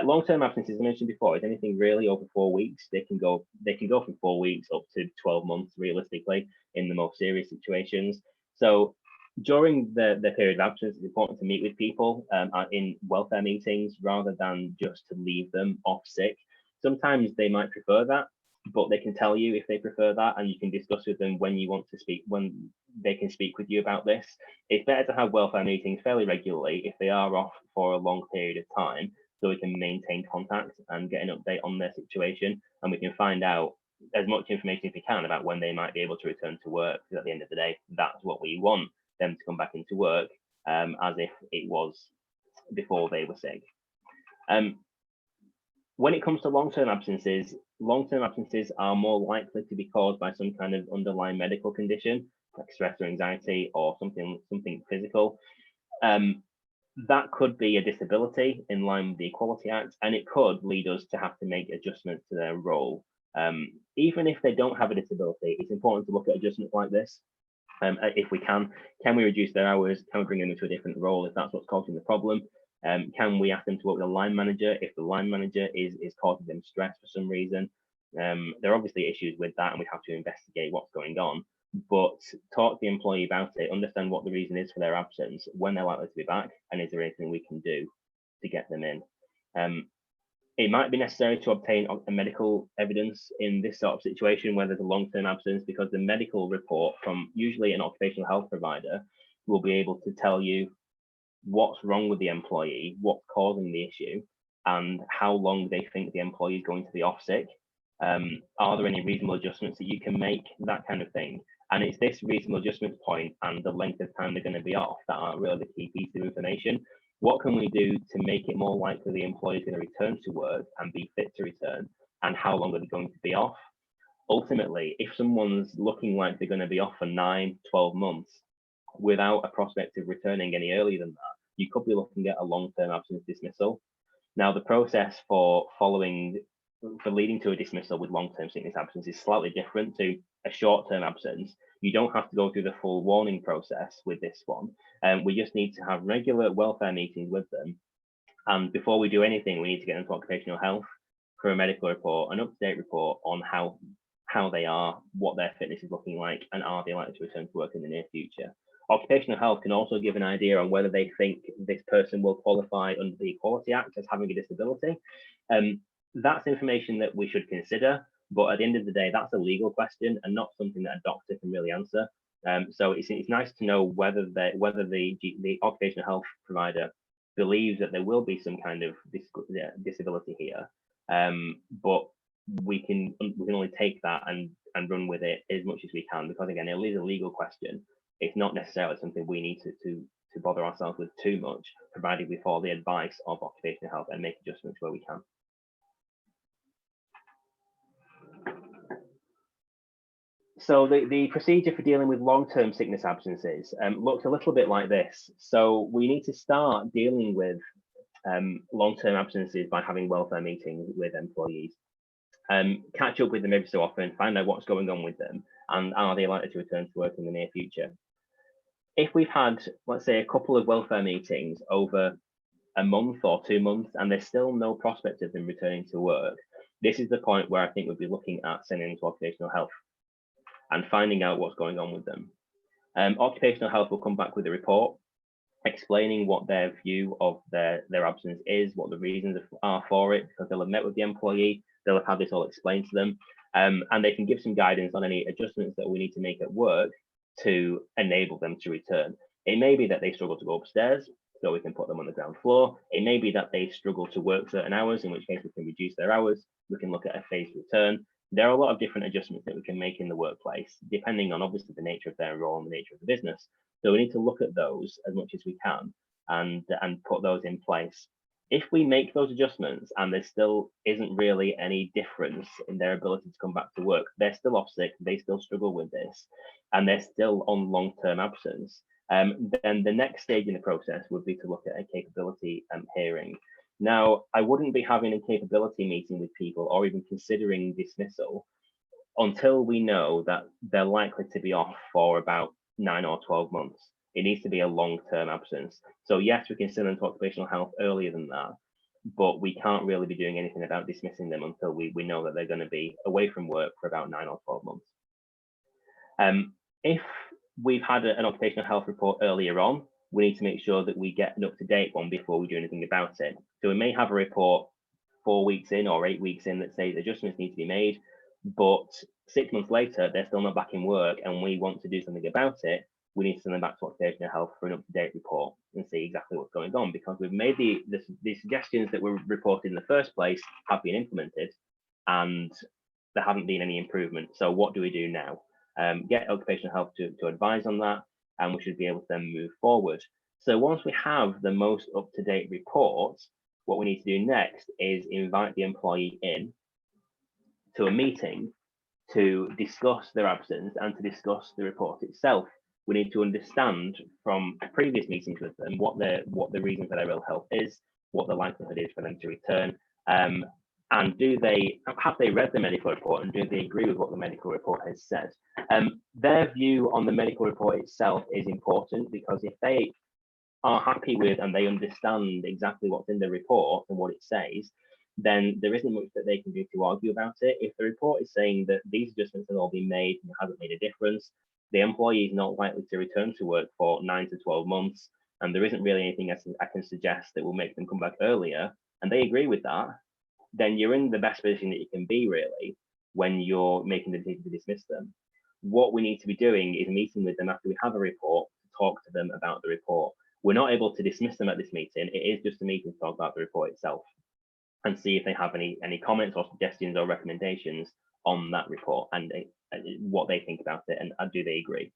Long-term absences, as I mentioned before, is anything really over 4 weeks. They can go from 4 weeks up to 12 months realistically in the most serious situations. So during the period of absence, it's important to meet with people in welfare meetings rather than just to leave them off sick. Sometimes they might prefer that, but they can tell you if they prefer that, and you can discuss with them when you want to speak, when they can speak with you about this. It's better to have welfare meetings fairly regularly if they are off for a long period of time, so we can maintain contact and get an update on their situation, and we can find out as much information as we can about when they might be able to return to work, because at the end of the day, that's what we want, them to come back into work as if it was before they were sick. When it comes to long-term absences are more likely to be caused by some kind of underlying medical condition. like stress or anxiety or something physical. That could be a disability in line with the Equality Act, and it could lead us to have to make adjustments to their role. Even if they don't have a disability, it's important to look at adjustments like this. If we can we reduce their hours? Can we bring them into a different role if that's what's causing the problem? Can we ask them to work with a line manager if the line manager is causing them stress for some reason? There are obviously issues with that, and we have to investigate what's going on. But talk to the employee about it, understand what the reason is for their absence, when they're likely to be back, and is there anything we can do to get them in. It might be necessary to obtain a medical evidence in this sort of situation where there's a long-term absence, because the medical report from usually an occupational health provider will be able to tell you what's wrong with the employee, what's causing the issue, and how long they think the employee is going to be off sick. Are there any reasonable adjustments that you can make, that kind of thing. And it's this reasonable adjustment point and the length of time they're going to be off that are really the key piece of information. What can we do to make it more likely the employee is going to return to work and be fit to return, and how long are they going to be off? Ultimately, if someone's looking like they're going to be off for 9, 12 months without a prospect of returning any earlier than that, you could be looking at a long-term absence dismissal. Now, the process for leading to a dismissal with long-term sickness absence is slightly different to a short-term absence. You don't have to go through the full warning process with this one. We just need to have regular welfare meetings with them. And before we do anything, we need to get them to occupational health for a medical report, an up-to-date report on how they are, what their fitness is looking like, and are they likely to return to work in the near future. Occupational health can also give an idea on whether they think this person will qualify under the Equality Act as having a disability. That's information that we should consider, but at the end of the day, that's a legal question and not something that a doctor can really answer. So it's nice to know whether the occupational health provider believes that there will be some kind of disability here, but we can only take that and run with it as much as we can, because again, it is a legal question. It's not necessarily something we need to bother ourselves with too much, provided we follow the advice of occupational health and make adjustments where we can. So the procedure for dealing with long-term sickness absences looks a little bit like this. So we need to start dealing with long-term absences by having welfare meetings with employees. Catch up with them every so often, find out what's going on with them, and are they likely to return to work in the near future. If we've had, let's say, a couple of welfare meetings over a month or 2 months, and there's still no prospect of them returning to work, this is the point where I think we'd be looking at sending them to occupational health and finding out what's going on with them. Occupational health will come back with a report explaining what their view of their absence is, what the reasons are for it, because they'll have met with the employee, they'll have had this all explained to them, and they can give some guidance on any adjustments that we need to make at work to enable them to return. It may be that they struggle to go upstairs, so we can put them on the ground floor. It may be that they struggle to work certain hours, in which case we can reduce their hours. We can look at a phased return. There are a lot of different adjustments that we can make in the workplace, depending on obviously the nature of their role and the nature of the business. So we need to look at those as much as we can and put those in place. If we make those adjustments and there still isn't really any difference in their ability to come back to work, they're still off sick, they still struggle with this, and they're still on long-term absence, then the next stage in the process would be to look at a capability hearing. Now, I wouldn't be having a capability meeting with people or even considering dismissal until we know that they're likely to be off for about 9 or 12 months. It needs to be a long-term absence. So yes, we can send them to occupational health earlier than that, but we can't really be doing anything about dismissing them until we know that they're going to be away from work for about 9 or 12 months. If we've had an occupational health report earlier on, we need to make sure that we get an up-to-date one before we do anything about it. So we may have a report 4 weeks in or 8 weeks in that says adjustments need to be made, but 6 months later, they're still not back in work and we want to do something about it. We need to send them back to occupational health for an up-to-date report and see exactly what's going on, because we've made the suggestions that were reported in the first place have been implemented and there haven't been any improvement. So what do we do now? Get occupational health to advise on that, and we should be able to then move forward. So once we have the most up-to-date report, what we need to do next is invite the employee in to a meeting to discuss their absence and to discuss the report itself. We need to understand from previous meetings with them what the reason for their ill health is, what the likelihood is for them to return, and have they read the medical report, and do they agree with what the medical report has said? Their view on the medical report itself is important, because if they are happy with and they understand exactly what's in the report and what it says, then there isn't much that they can do to argue about it. If the report is saying that these adjustments have all been made and it hasn't made a difference, the employee is not likely to return to work for 9 to 12 months, and there isn't really anything I can suggest that will make them come back earlier, and they agree with that, then you're in the best position that you can be, really, when you're making the decision to dismiss them. What we need to be doing is meeting with them after we have a report to talk to them about the report. We're not able to dismiss them at this meeting. It is just a meeting to talk about the report itself and see if they have any comments or suggestions or recommendations on that report and what they think about it, and do they agree.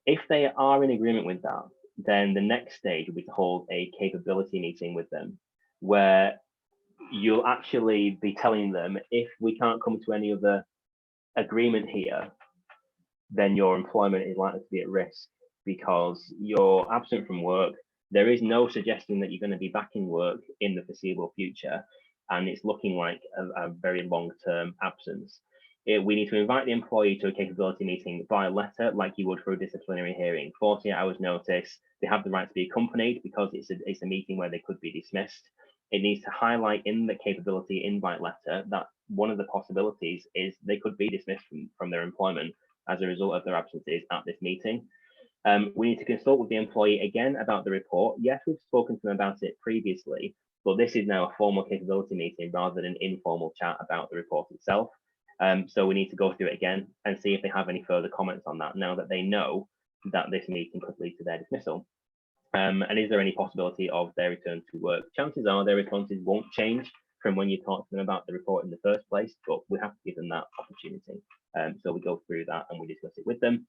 If they are in agreement with that, then the next stage will be to hold a capability meeting with them, where you'll actually be telling them, if we can't come to any other agreement here, then your employment is likely to be at risk, because you're absent from work. There is no suggestion that you're going to be back in work in the foreseeable future, and it's looking like a very long-term absence. We need to invite the employee to a capability meeting by letter, like you would for a disciplinary hearing. 48 hours notice. They have the right to be accompanied, because it's a meeting where they could be dismissed. It needs to highlight in the capability invite letter that one of the possibilities is they could be dismissed from their employment as a result of their absences at this meeting. We need to consult with the employee again about the report. Yes, we've spoken to them about it previously, but this is now a formal capability meeting rather than an informal chat about the report itself. So we need to go through it again and see if they have any further comments on that, now that they know that this meeting could lead to their dismissal. And is there any possibility of their return to work? Chances are their responses won't change from when you talked to them about the report in the first place, but we have to give them that opportunity. So we go through that and we discuss it with them.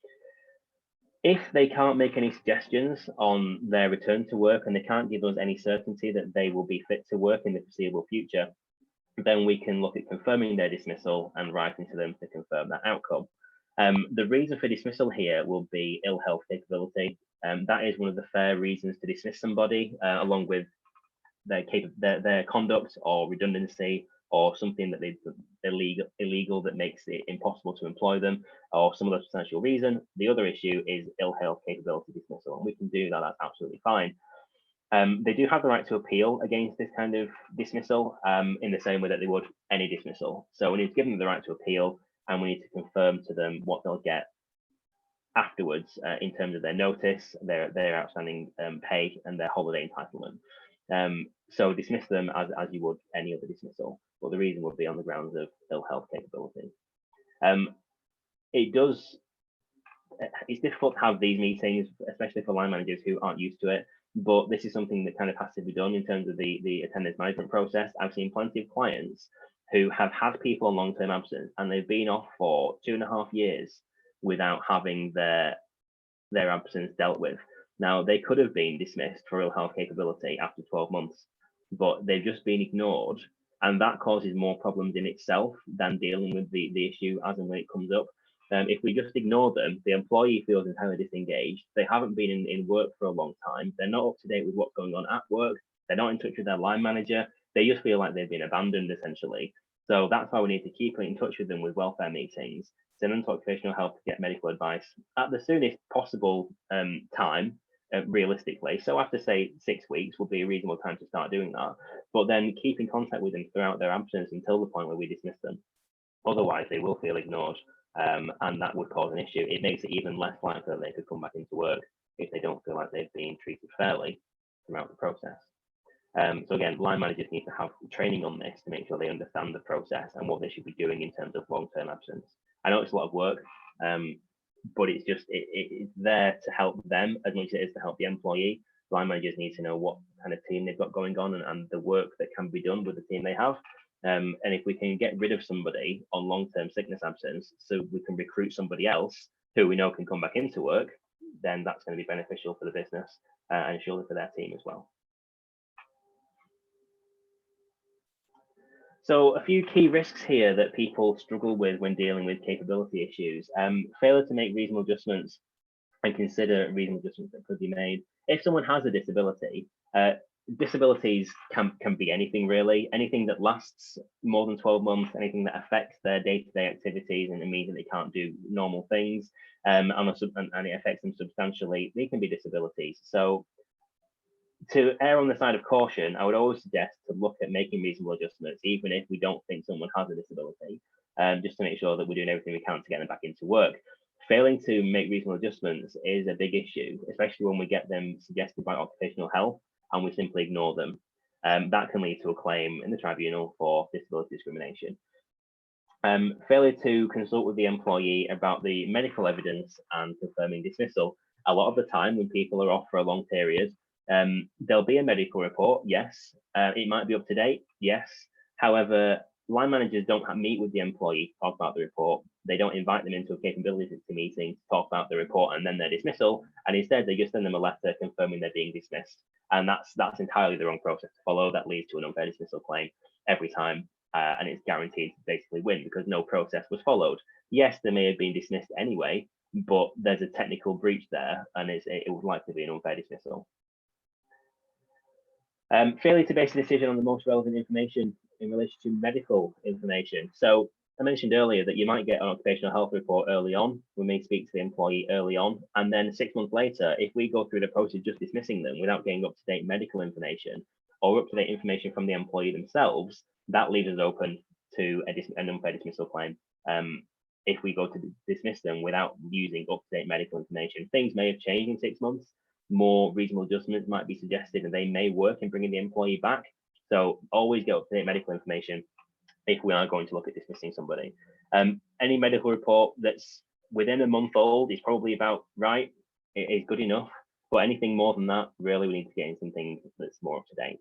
If they can't make any suggestions on their return to work, and they can't give us any certainty that they will be fit to work in the foreseeable future, then we can look at confirming their dismissal and writing to them to confirm that outcome. The reason for dismissal here will be ill health capability. That is one of the fair reasons to dismiss somebody, along with their conduct or redundancy, or something that they're illegal that makes it impossible to employ them, or some other substantial reason. The other issue is ill health capability dismissal, and we can do that. That's absolutely fine. They do have the right to appeal against this kind of dismissal, in the same way that they would any dismissal. So we need to give them the right to appeal, and we need to confirm to them what they'll get afterwards, in terms of their notice, their outstanding pay, and their holiday entitlement. So dismiss them as you would any other dismissal, but the reason would be on the grounds of ill health capability. It's difficult to have these meetings, especially for line managers who aren't used to it, but this is something that kind of has to be done in terms of the attendance management process. I've seen plenty of clients who have had people on long-term absence, and they've been off for 2.5 years without having their absence dealt with. Now, they could have been dismissed for ill health capability after 12 months, but they've just been ignored, and that causes more problems in itself than dealing with the issue as and when it comes up. If we just ignore them, the employee feels entirely disengaged. They haven't been in work for a long time. They're not up to date with what's going on at work. They're not in touch with their line manager. They just feel like they've been abandoned, essentially. So that's why we need to keep in touch with them with welfare meetings, send them to occupational health to get medical advice at the soonest possible time, realistically. So after, say, 6 weeks would be a reasonable time to start doing that, but then keep in contact with them throughout their absence until the point where we dismiss them. Otherwise, they will feel ignored, and that would cause an issue. It makes it even less likely that they could come back into work if they don't feel like they've been treated fairly throughout the process. So again, line managers need to have training on this to make sure they understand the process and what they should be doing in terms of long-term absence. I know it's a lot of work, but it's just it's there to help them as much as it is to help the employee. Line managers need to know what kind of team they've got going on and the work that can be done with the team they have. And if we can get rid of somebody on long-term sickness absence, so we can recruit somebody else who we know can come back into work, then that's going to be beneficial for the business and surely for their team as well. So a few key risks here that people struggle with when dealing with capability issues. Failure to make reasonable adjustments and consider reasonable adjustments that could be made. If someone has a disability, disabilities can be anything really, anything that lasts more than 12 months, anything that affects their day-to-day activities and it means that they can't do normal things, and it affects them substantially, they can be disabilities. So to err on the side of caution, I would always suggest to look at making reasonable adjustments, even if we don't think someone has a disability, just to make sure that we're doing everything we can to get them back into work. Failing to make reasonable adjustments is a big issue, especially when we get them suggested by occupational health and we simply ignore them. That can lead to a claim in the tribunal for disability discrimination. Failure to consult with the employee about the medical evidence and confirming dismissal. A lot of the time when people are off for a long period, there'll be a medical report, yes. It might be up to date, yes. However, line managers don't meet with the employee to talk about the report. They don't invite them into a capability meeting to talk about the report and then their dismissal. And instead, they just send them a letter confirming they're being dismissed. And that's entirely the wrong process to follow. That leads to an unfair dismissal claim every time. And it's guaranteed to basically win because no process was followed. Yes, they may have been dismissed anyway, but there's a technical breach there, and it would likely be an unfair dismissal. Failure to base a decision on the most relevant information in relation to medical information. So I mentioned earlier that you might get an occupational health report early on. We may speak to the employee early on, and then 6 months later, if we go through the process just dismissing them without getting up-to-date medical information or up-to-date information from the employee themselves, that leaves us open to an unfair dismissal claim. If we go to dismiss them without using up-to-date medical information, things may have changed in 6 months. More reasonable adjustments might be suggested and they may work in bringing the employee back. So always get up-to-date medical information if we are going to look at dismissing somebody. Any medical report that's within a month old is probably about right. It is good enough, but anything more than that, really we need to get in something that's more up to date.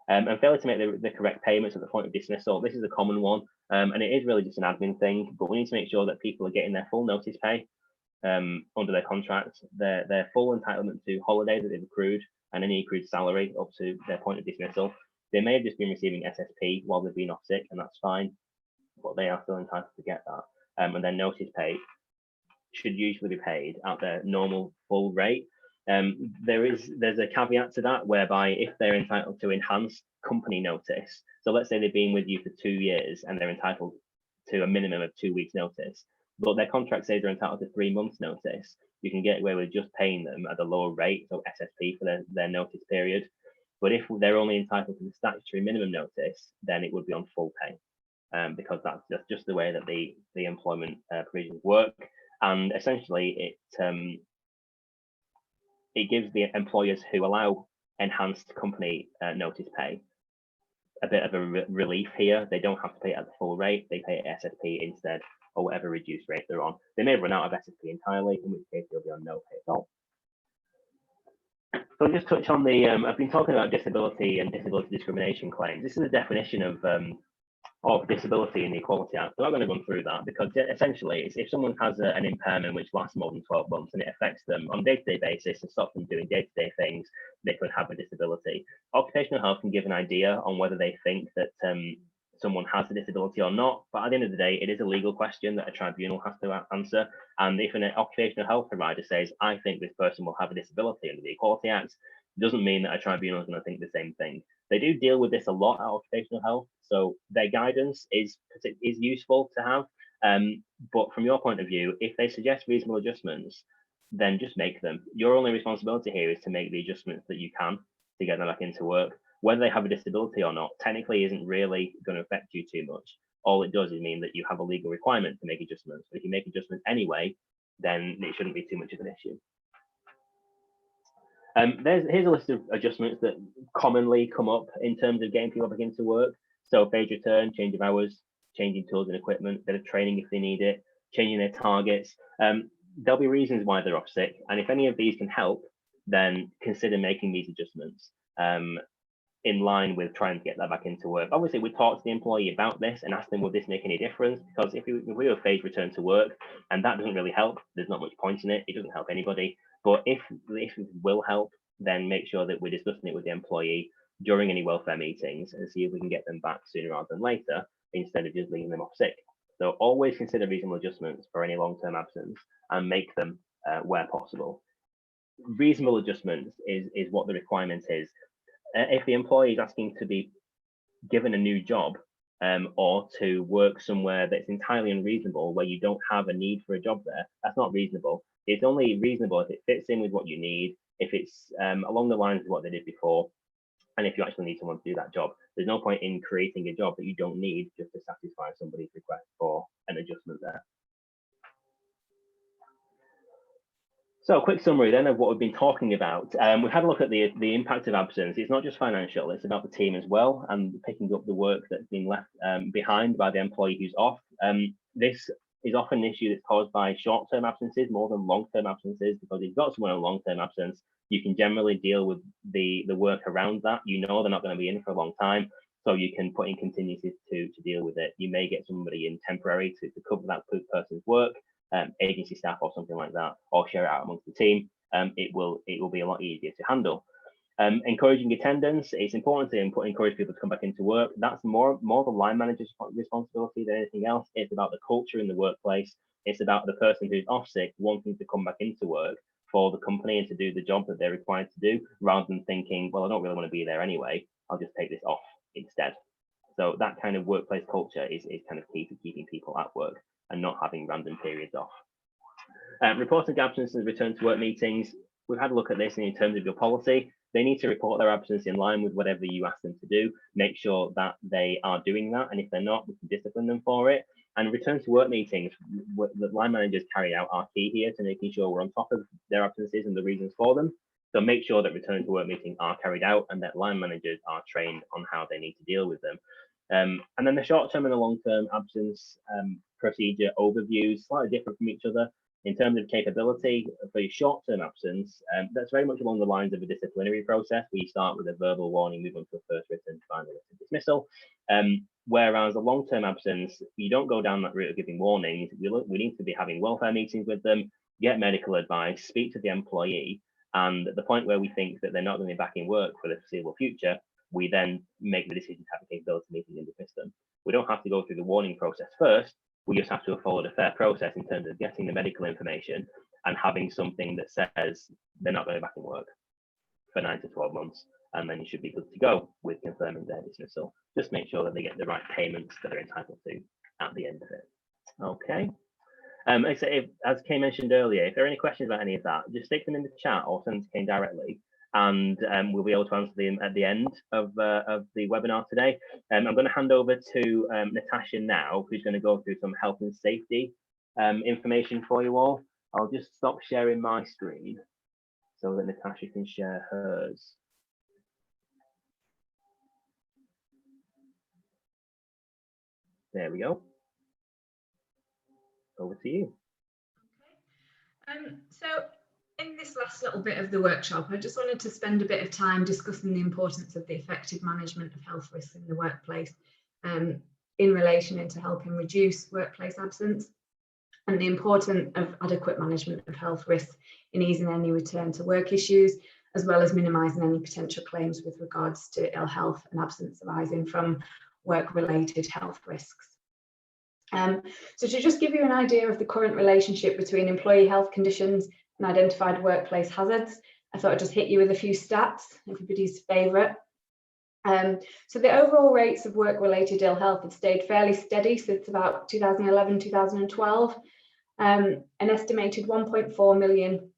And failure to make the correct payments at the point of dismissal. This is a common one, and it is really just an admin thing, but we need to make sure that people are getting their full notice pay under their contract, their full entitlement to holidays that they've accrued and any accrued salary up to their point of dismissal. They may have just been receiving SSP while they've been off sick, and that's fine, but they are still entitled to get that. And their notice pay should usually be paid at their normal full rate. There's a caveat to that whereby if they're entitled to enhanced company notice, so let's say they've been with you for 2 years and they're entitled to a minimum of 2 weeks notice, but their contract says they're entitled to 3 months notice, you can get away with just paying them at a lower rate, so SSP for their notice period. But if they're only entitled to the statutory minimum notice, then it would be on full pay, because that's just the way that the employment provisions work. And essentially, it gives the employers who allow enhanced company notice pay a bit of a relief here. They don't have to pay it at the full rate. They pay SSP instead, or whatever reduced rate they're on. They may run out of SSP entirely, in which case they'll be on no pay at all. So I'll just touch on I've been talking about disability and disability discrimination claims. This is a definition of disability in the Equality Act. I'm not going to run through that because essentially if someone has an impairment which lasts more than 12 months and it affects them on a day-to-day basis and stops them doing day-to-day things, they could have a disability. Occupational health can give an idea on whether they think that someone has a disability or not, but at the end of the day, it is a legal question that a tribunal has to answer. And if an occupational health provider says, I think this person will have a disability under the Equality Act, it doesn't mean that a tribunal is going to think the same thing. They do deal with this a lot at occupational health, so their guidance is useful to have. But from your point of view, if they suggest reasonable adjustments, then just make them. Your only responsibility here is to make the adjustments that you can to get them back into work. Whether they have a disability or not, technically isn't really going to affect you too much. All it does is mean that you have a legal requirement to make adjustments. But if you make adjustments anyway, then it shouldn't be too much of an issue. Here's a list of adjustments that commonly come up in terms of getting people back into work. So phased return, change of hours, changing tools and equipment, bit of training if they need it, changing their targets. There'll be reasons why they're off sick. And if any of these can help, then consider making these adjustments in line with trying to get that back into work. Obviously, we talk to the employee about this and ask them, will this make any difference? Because if we have phased return to work and that doesn't really help, there's not much point in it. It doesn't help anybody. But if it will help, then make sure that we're discussing it with the employee during any welfare meetings and see if we can get them back sooner rather than later, instead of just leaving them off sick. So always consider reasonable adjustments for any long-term absence and make them where possible. Reasonable adjustments is what the requirement is. If the employee is asking to be given a new job or to work somewhere that's entirely unreasonable, where you don't have a need for a job there, that's not reasonable. It's only reasonable if it fits in with what you need, if it's along the lines of what they did before, and if you actually need someone to do that job. There's no point in creating a job that you don't need just to satisfy somebody's request for an adjustment there. So a quick summary then of what we've been talking about. We've had a look at the impact of absence. It's not just financial, it's about the team as well, and picking up the work that's been left behind by the employee who's off. This is often an issue that's caused by short-term absences more than long-term absences, because if you've got someone on long-term absence, you can generally deal with the work around that. You know they're not going to be in for a long time, so you can put in contingencies to deal with it. You may get somebody in temporary to cover that person's work, agency staff or something like that, or share it out amongst the team. It will be a lot easier to handle. Encouraging attendance, it's important to encourage people to come back into work. That's more the line manager's responsibility than anything else. It's about the culture in the workplace. It's about the person who's off sick wanting to come back into work for the company and to do the job that they're required to do, rather than thinking, well, I don't really want to be there anyway, I'll just take this off instead. So that kind of workplace culture is kind of key to keeping people at work and not having random periods off. Reporting absence and return to work meetings, we've had a look at this in terms of your policy. They need to report their absence in line with whatever you ask them to do. Make sure that they are doing that, and if they're not, we can discipline them for it. And return to work meetings that line managers carry out are key here to making sure we're on top of their absences and the reasons for them. So make sure that return to work meetings are carried out and that line managers are trained on how they need to deal with them. And then the short-term and the long-term absence procedure overviews, slightly different from each other. In terms of capability for your short-term absence, that's very much along the lines of a disciplinary process. We start with a verbal warning, move on to a first written, final written dismissal. Whereas a long-term absence, you don't go down that route of giving warnings. We need to be having welfare meetings with them, get medical advice, speak to the employee, and at the point where we think that they're not going to be back in work for the foreseeable future, we then make the decision to have a capability meeting and dismiss them. We don't have to go through the warning process first. We just have to have followed a fair process in terms of getting the medical information and having something that says they're not going back in work for 9 to 12 months. And then you should be good to go with confirming their dismissal. Just make sure that they get the right payments that they're entitled to at the end of it. Okay. As Kay mentioned earlier, if there are any questions about any of that, just stick them in the chat or send them to Kay directly, and we'll be able to answer them at the end of the webinar today. I'm going to hand over to Natasha now, who's going to go through some health and safety information for you all. I'll just stop sharing my screen so that Natasha can share hers. There we go. Over to you. Okay. So in this last little bit of the workshop, I just wanted to spend a bit of time discussing the importance of the effective management of health risks in the workplace in relation to helping reduce workplace absence, and the importance of adequate management of health risks in easing any return to work issues, as well as minimising any potential claims with regards to ill health and absence arising from work-related health risks. So to just give you an idea of the current relationship between employee health conditions and identified workplace hazards, I thought I'd just hit you with a few stats, everybody's favourite. So the overall rates of work-related ill health have stayed fairly steady since about 2011, 2012. An estimated 1.4 million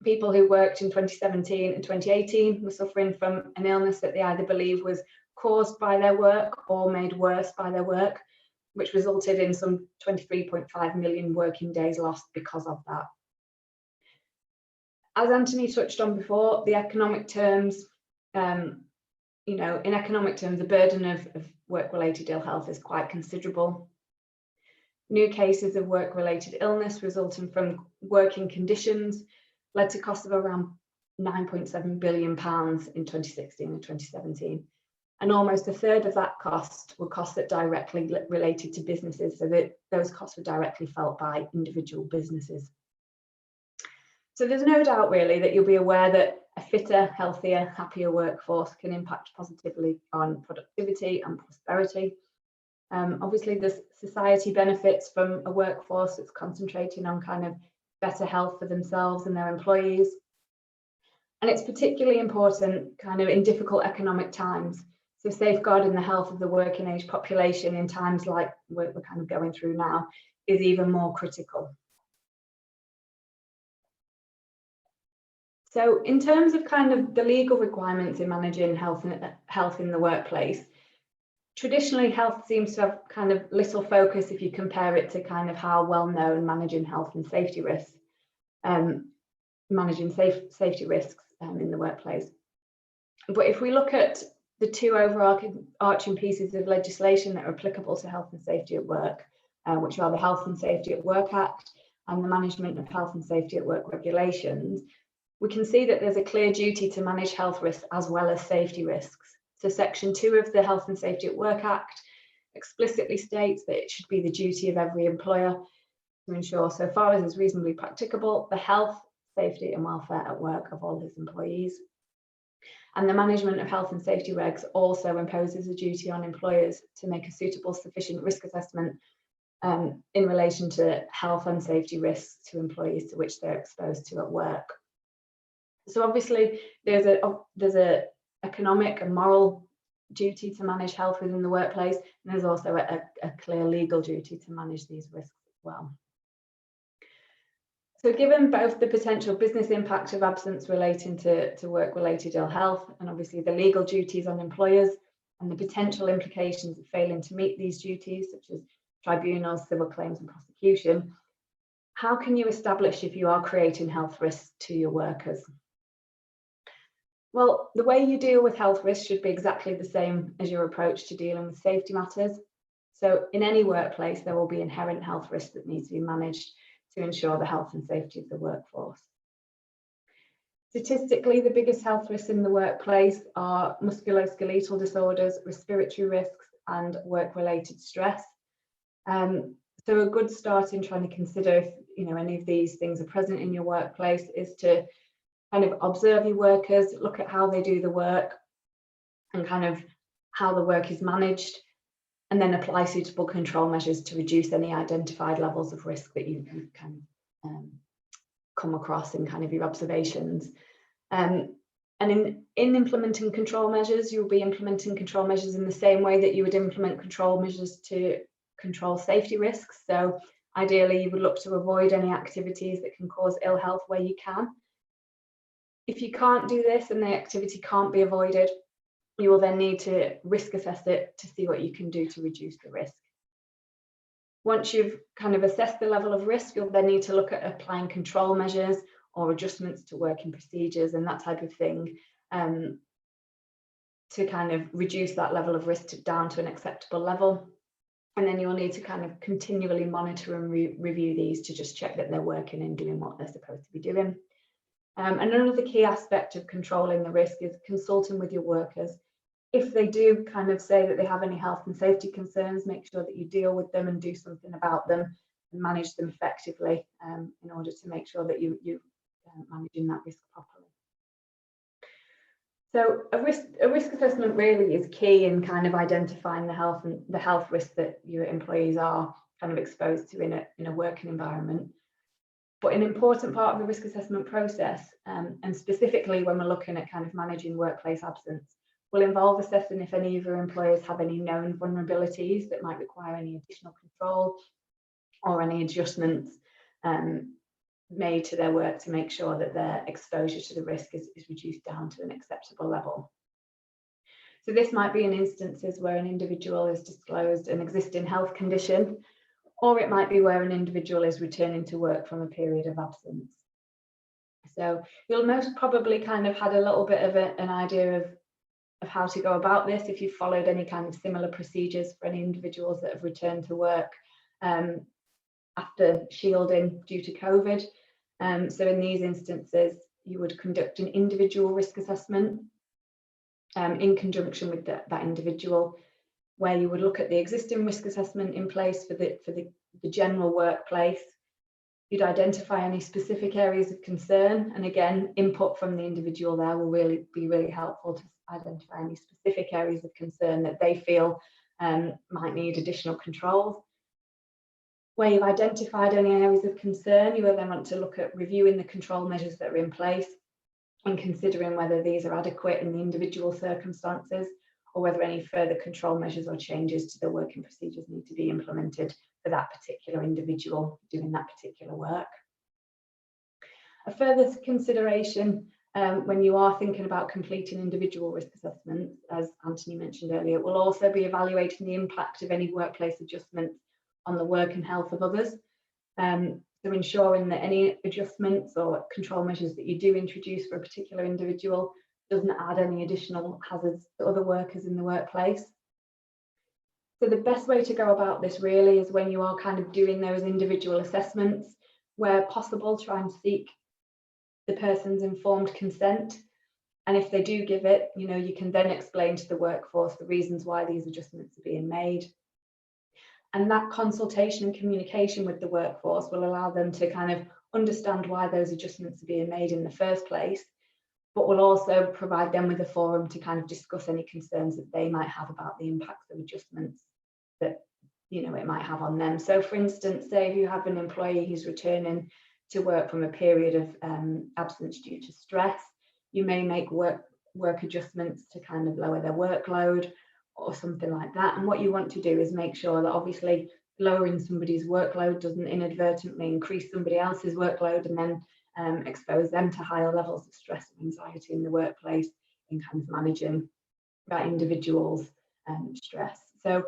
people who worked in 2017 and 2018 were suffering from an illness that they either believe was caused by their work or made worse by their work, which resulted in some 23.5 million working days lost because of that. As Anthony touched on before, the economic terms, in economic terms, the burden of work-related ill health is quite considerable. New cases of work-related illness resulting from working conditions led to costs of around £9.7 billion in 2016 and 2017. And almost a third of that cost were costs that directly related to businesses, so that those costs were directly felt by individual businesses. So there's no doubt really that you'll be aware that a fitter, healthier, happier workforce can impact positively on productivity and prosperity. Obviously, the society benefits from a workforce that's concentrating on kind of better health for themselves and their employees. And it's particularly important kind of in difficult economic times. So safeguarding the health of the working age population in times like we're kind of going through now is even more critical. So in terms of kind of the legal requirements in managing health in the workplace, traditionally health seems to have kind of little focus if you compare it to kind of how well known managing health and safety risks, safety risks in the workplace. But if we look at the two overarching pieces of legislation that are applicable to health and safety at work, which are the Health and Safety at Work Act and the Management of Health and Safety at Work regulations, we can see that there's a clear duty to manage health risks as well as safety risks. So Section 2 of the Health and Safety at Work Act explicitly states that it should be the duty of every employer to ensure, so far as is reasonably practicable, the health, safety and welfare at work of all his employees. And the Management of Health and Safety regs also imposes a duty on employers to make a suitable, sufficient risk assessment in relation to health and safety risks to employees to which they're exposed to at work. So obviously there's a economic and moral duty to manage health within the workplace, and there's also a clear legal duty to manage these risks as well. So given both the potential business impact of absence relating to work-related ill health and obviously the legal duties on employers and the potential implications of failing to meet these duties, such as tribunals, civil claims and prosecution, how can you establish if you are creating health risks to your workers? Well, the way you deal with health risks should be exactly the same as your approach to dealing with safety matters. So in any workplace, there will be inherent health risks that need to be managed to ensure the health and safety of the workforce. Statistically, the biggest health risks in the workplace are musculoskeletal disorders, respiratory risks, and work-related stress. So a good start in trying to consider if any of these things are present in your workplace is to kind of observe your workers, look at how they do the work and kind of how the work is managed, and then apply suitable control measures to reduce any identified levels of risk that you've kind of come across in kind of your observations. And in implementing control measures, you'll be implementing control measures in the same way that you would implement control measures to control safety risks. So ideally, you would look to avoid any activities that can cause ill health where you can. If you can't do this and the activity can't be avoided, you will then need to risk assess it to see what you can do to reduce the risk. Once you've kind of assessed the level of risk, you'll then need to look at applying control measures or adjustments to working procedures and that type of thing to kind of reduce that level of risk down to an acceptable level. And then you'll need to kind of continually monitor and review these to just check that they're working and doing what they're supposed to be doing. And another key aspect of controlling the risk is consulting with your workers. If they do kind of say that they have any health and safety concerns, make sure that you deal with them and do something about them and manage them effectively in order to make sure that you're managing that risk properly. So a risk assessment really is key in kind of identifying the health risks that your employees are kind of exposed to in a working environment. But an important part of the risk assessment process, and specifically when we're looking at kind of managing workplace absence, will involve assessing if any of your employers have any known vulnerabilities that might require any additional control or any adjustments made to their work to make sure that their exposure to the risk is reduced down to an acceptable level. So this might be in instances where an individual has disclosed an existing health condition, or it might be where an individual is returning to work from a period of absence. So you'll most probably kind of had a little bit of an idea of how to go about this if you've followed any kind of similar procedures for any individuals that have returned to work after shielding due to COVID. So in these instances, you would conduct an individual risk assessment in conjunction with that individual, where you would look at the existing risk assessment in place for the general workplace, You'd identify any specific areas of concern, and again, input from the individual there will be really helpful to identify any specific areas of concern that they feel might need additional controls. Where you've identified any areas of concern, you will then want to look at reviewing the control measures that are in place and considering whether these are adequate in the individual circumstances, or whether any further control measures or changes to the working procedures need to be implemented for that particular individual doing that particular work. A further consideration when you are thinking about completing individual risk assessments, as Anthony mentioned earlier, will also be evaluating the impact of any workplace adjustments on the work and health of others. So ensuring that any adjustments or control measures that you do introduce for a particular individual doesn't add any additional hazards to other workers in the workplace. So the best way to go about this really is when you are kind of doing those individual assessments, where possible, try and seek the person's informed consent. And if they do give it, you can then explain to the workforce the reasons why these adjustments are being made. And that consultation and communication with the workforce will allow them to kind of understand why those adjustments are being made in the first place, but will also provide them with a forum to kind of discuss any concerns that they might have about the impacts of adjustments that it might have on them. So for instance, say if you have an employee who's returning to work from a period of absence due to stress, you may make work adjustments to kind of lower their workload or something like that. And what you want to do is make sure that obviously lowering somebody's workload doesn't inadvertently increase somebody else's workload and then expose them to higher levels of stress and anxiety in the workplace in kind of managing that individual's stress. So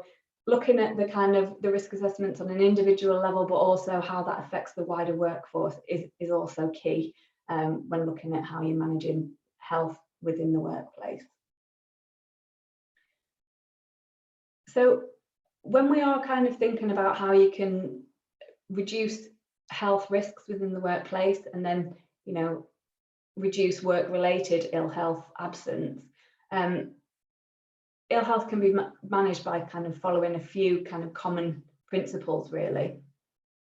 looking at the kind of the risk assessments on an individual level, but also how that affects the wider workforce is also key when looking at how you're managing health within the workplace. So when we are kind of thinking about how you can reduce health risks within the workplace and then, reduce work-related ill health absence, ill health can be managed by kind of following a few kind of common principles, really.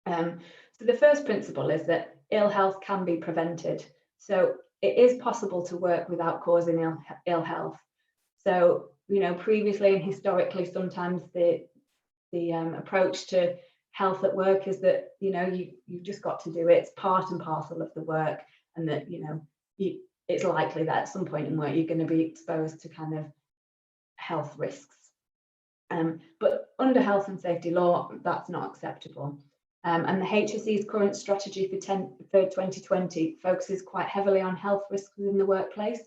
So the first principle is that ill health can be prevented. So it is possible to work without causing ill health. So, previously and historically, sometimes the approach to health at work is that, you've just got to do it. It's part and parcel of the work, and that, it's likely that at some point in work, you're going to be exposed to kind of health risks. But under health and safety law, that's not acceptable. And the HSE's current strategy for 2020 focuses quite heavily on health risks within the workplace.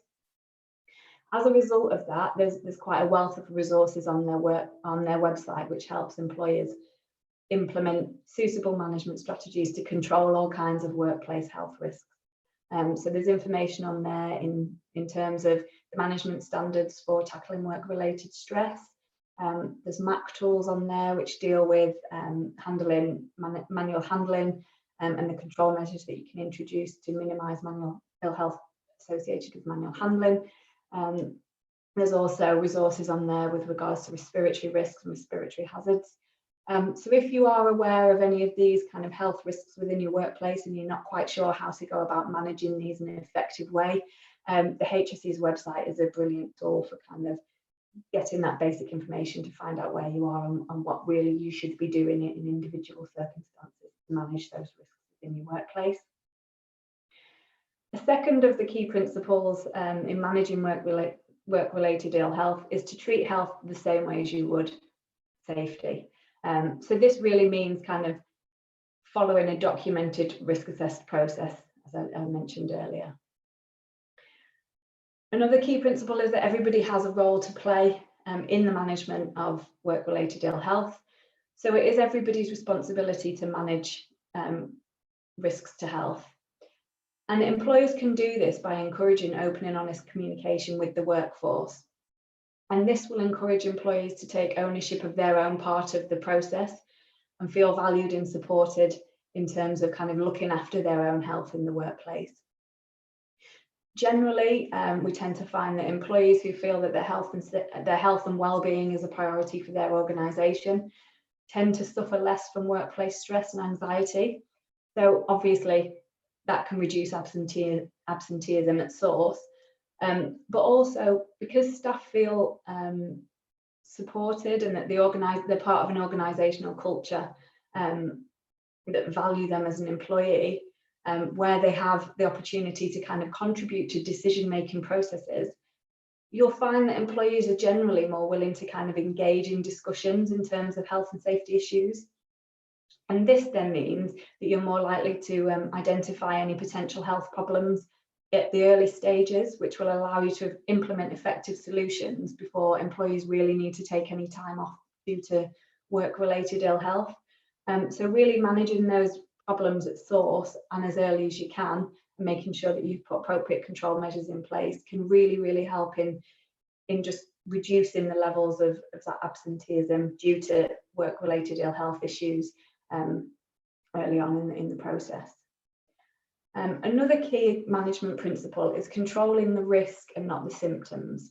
As a result of that, there's quite a wealth of resources on their website, which helps employers implement suitable management strategies to control all kinds of workplace health risks. So there's information on there in terms of the management standards for tackling work-related stress. There's MAC tools on there which deal with manual handling and the control measures that you can introduce to minimise manual ill health associated with manual handling. There's also resources on there with regards to respiratory risks and respiratory hazards. So if you are aware of any of these kind of health risks within your workplace and you're not quite sure how to go about managing these in an effective way, the HSE's website is a brilliant tool for kind of getting that basic information to find out where you are and what really you should be doing in individual circumstances to manage those risks within your workplace. The second of the key principles in managing work-related ill health is to treat health the same way as you would safety. So this really means kind of following a documented risk assessed process, as I mentioned earlier. Another key principle is that everybody has a role to play in the management of work-related ill health. So it is everybody's responsibility to manage risks to health. And employers can do this by encouraging open and honest communication with the workforce. And this will encourage employees to take ownership of their own part of the process and feel valued and supported in terms of kind of looking after their own health in the workplace. Generally, we tend to find that employees who feel that their health and well-being is a priority for their organisation tend to suffer less from workplace stress and anxiety. So obviously that can reduce absenteeism at source, but also because staff feel supported and that they're part of an organisational culture that value them as an employee, where they have the opportunity to kind of contribute to decision-making processes, you'll find that employees are generally more willing to kind of engage in discussions in terms of health and safety issues. And this then means that you're more likely to identify any potential health problems at the early stages, which will allow you to implement effective solutions before employees really need to take any time off due to work-related ill health. So really managing those problems at source and as early as you can, and making sure that you've put appropriate control measures in place can really help in just reducing the levels of that absenteeism due to work-related ill health issues early on in the process. Another key management principle is controlling the risk and not the symptoms.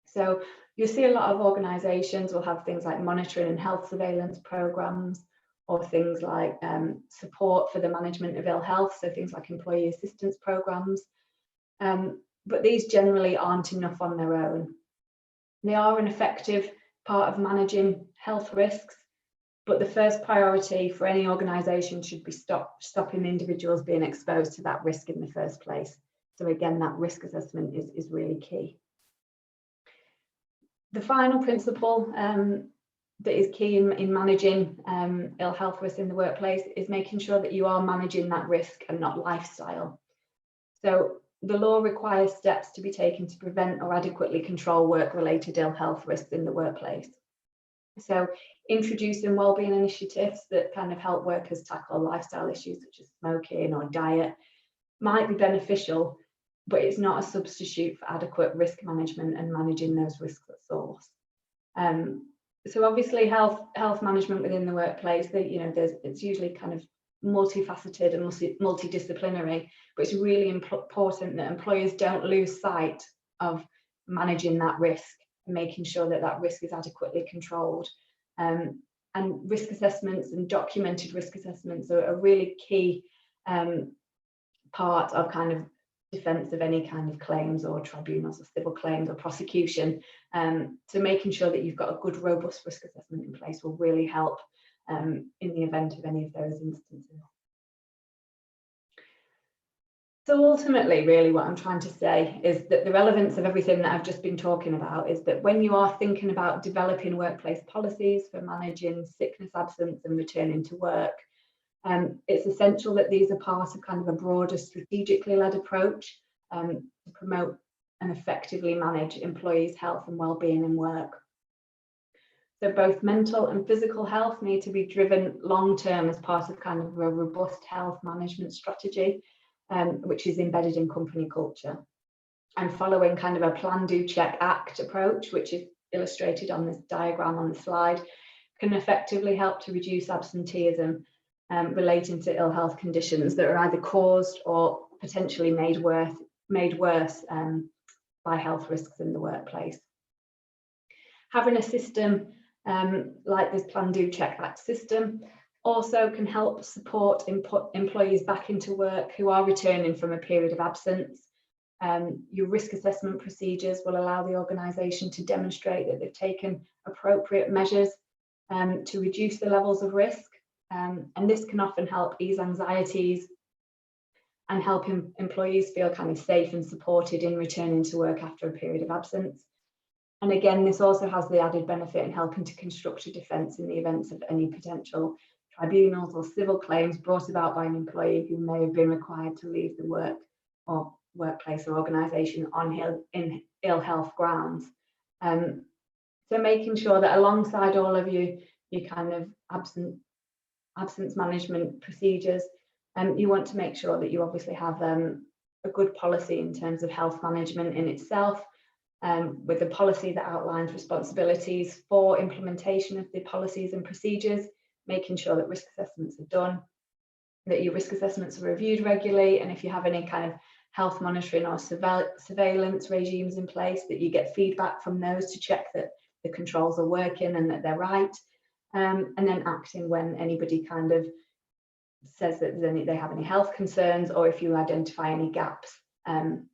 So you'll see a lot of organisations will have things like monitoring and health surveillance programmes, or things like support for the management of ill health, so things like employee assistance programmes. But these generally aren't enough on their own. They are an effective part of managing health risks, but the first priority for any organisation should be stopping individuals being exposed to that risk in the first place. So again, that risk assessment is really key. The final principle that is key in managing ill health risk in the workplace is making sure that you are managing that risk and not lifestyle. So the law requires steps to be taken to prevent or adequately control work-related ill health risks in the workplace. So introducing wellbeing initiatives that kind of help workers tackle lifestyle issues such as smoking or diet might be beneficial, but it's not a substitute for adequate risk management and managing those risks at source. So obviously health management within the workplace, it's usually kind of multifaceted and multidisciplinary, but it's really important that employers don't lose sight of managing that risk and making sure that that risk is adequately controlled. And risk assessments and documented risk assessments are a really key part of kind of defence of any kind of claims or tribunals or civil claims or prosecution. So making sure that you've got a good, robust risk assessment in place will really help in the event of any of those instances. So ultimately, really what I'm trying to say is that the relevance of everything that I've just been talking about is that when you are thinking about developing workplace policies for managing sickness, absence and returning to work, it's essential that these are part of kind of a broader strategically led approach to promote and effectively manage employees' health and well-being in work. So both mental and physical health need to be driven long-term as part of kind of a robust health management strategy, which is embedded in company culture. And following kind of a plan, do, check, act approach, which is illustrated on this diagram on the slide, can effectively help to reduce absenteeism relating to ill health conditions that are either caused or potentially made worse by health risks in the workplace. Having a system like this plan, do, check, act system also can help support employees back into work who are returning from a period of absence. Your risk assessment procedures will allow the organisation to demonstrate that they've taken appropriate measures to reduce the levels of risk. And this can often help ease anxieties and help employees feel kind of safe and supported in returning to work after a period of absence. And again, this also has the added benefit in helping to construct a defence in the events of any potential tribunals or civil claims brought about by an employee who may have been required to leave the work or workplace or organisation on ill health grounds. So making sure that alongside all of your kind of absence management procedures, you want to make sure that you obviously have a good policy in terms of health management in itself, with a policy that outlines responsibilities for implementation of the policies and procedures, making sure that risk assessments are done, that your risk assessments are reviewed regularly, and if you have any kind of health monitoring or surveillance regimes in place, that you get feedback from those to check that the controls are working and that they're right, and then acting when anybody kind of says that they have any health concerns, or if you identify any gaps in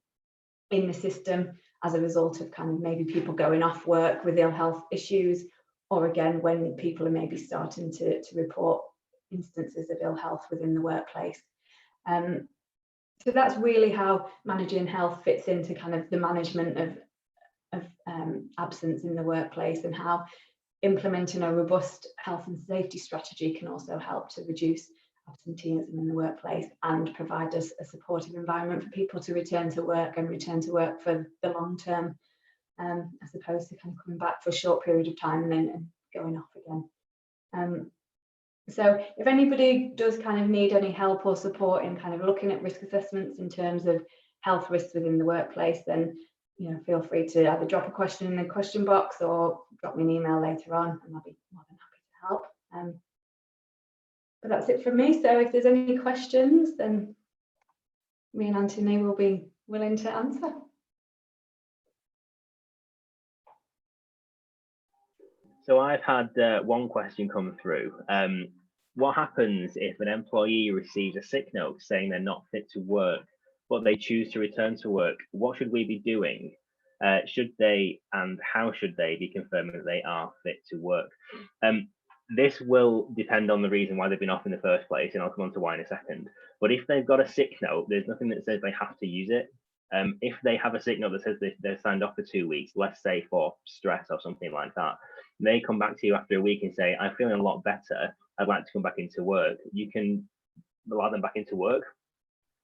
the system as a result of kind of maybe people going off work with ill health issues, or again, when people are maybe starting to report instances of ill health within the workplace. So that's really how managing health fits into kind of the management of absence in the workplace, and how implementing a robust health and safety strategy can also help to reduce absenteeism in the workplace and provide us a supportive environment for people to return to work for the long term, as opposed to kind of coming back for a short period of time and then going off again. So if anybody does kind of need any help or support in kind of looking at risk assessments in terms of health risks within the workplace, then feel free to either drop a question in the question box or drop me an email later on, and I'll be more than happy to help. But that's it from me. So if there's any questions, then me and Anthony will be willing to answer. So I've had one question come through. What happens if an employee receives a sick note saying they're not fit to work, but they choose to return to work? What should we be doing? Should they, and how should they be confirming that they are fit to work? This will depend on the reason why they've been off in the first place, and I'll come on to why in a second. But if they've got a sick note, there's nothing that says they have to use it. If they have a sick note that says they're signed off for 2 weeks, let's say for stress or something like that, they come back to you after a week and say, I'm feeling a lot better, I'd like to come back into work. You can allow them back into work.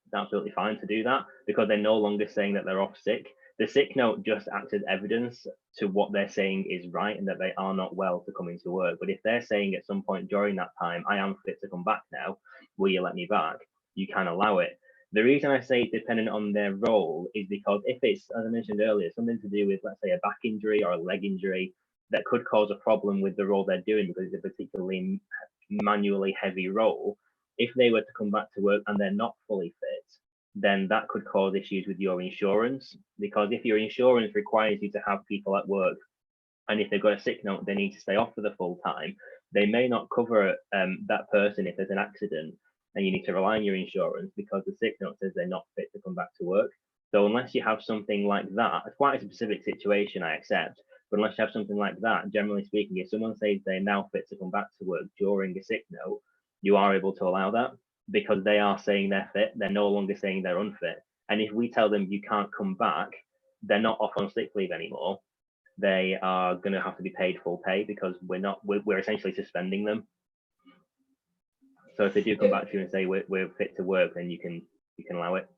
It's absolutely fine to do that, because they're no longer saying that they're off sick. The sick note just acts as evidence to what they're saying is right and that they are not well to come into work. But if they're saying at some point during that time, I am fit to come back now, will you let me back? You can allow it. The reason I say it's dependent on their role is because if it's, as I mentioned earlier, something to do with, let's say, a back injury or a leg injury that could cause a problem with the role they're doing because it's a particularly manually heavy role, if they were to come back to work and they're not fully fit, then that could cause issues with your insurance, because if your insurance requires you to have people at work, and if they've got a sick note, they need to stay off for the full time, they may not cover that person if there's an accident and you need to rely on your insurance because the sick note says they're not fit to come back to work. So unless you have something like that, it's quite a specific situation, I accept, but unless you have something like that, generally speaking, if someone says they're now fit to come back to work during a sick note, you are able to allow that because they are saying they're fit. They're no longer saying they're unfit. And if we tell them you can't come back, they're not off on sick leave anymore. They are going to have to be paid full pay because we're essentially suspending them. So if they do come back to you and say we're fit to work, then you can allow it.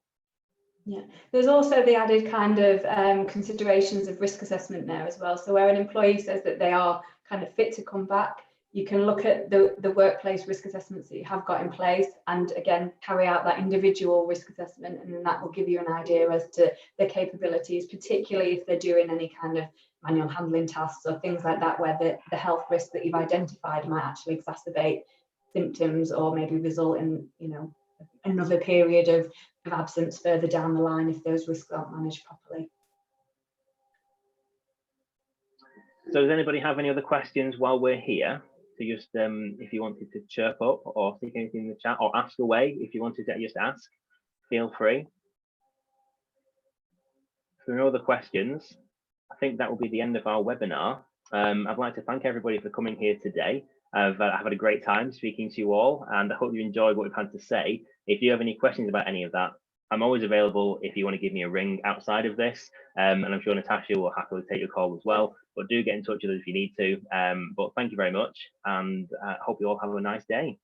Yeah, there's also the added kind of considerations of risk assessment there as well. So where an employee says that they are kind of fit to come back, you can look at the workplace risk assessments that you have got in place and again carry out that individual risk assessment, and then that will give you an idea as to their capabilities, particularly if they're doing any kind of manual handling tasks or things like that where the health risk that you've identified might actually exacerbate symptoms or maybe result in another period of absence further down the line if those risks aren't managed properly. So does anybody have any other questions while we're here? So just if you wanted to chirp up or stick anything in the chat or ask away, if you wanted to just ask, feel free. If there are no other questions, I think that will be the end of our webinar. I'd like to thank everybody for coming here today. I've had a great time speaking to you all, and I hope you enjoyed what we've had to say. If you have any questions about any of that, I'm always available if you want to give me a ring outside of this, and I'm sure Natasha will happily take your call as well, but do get in touch with us if you need to. But thank you very much, and I hope you all have a nice day.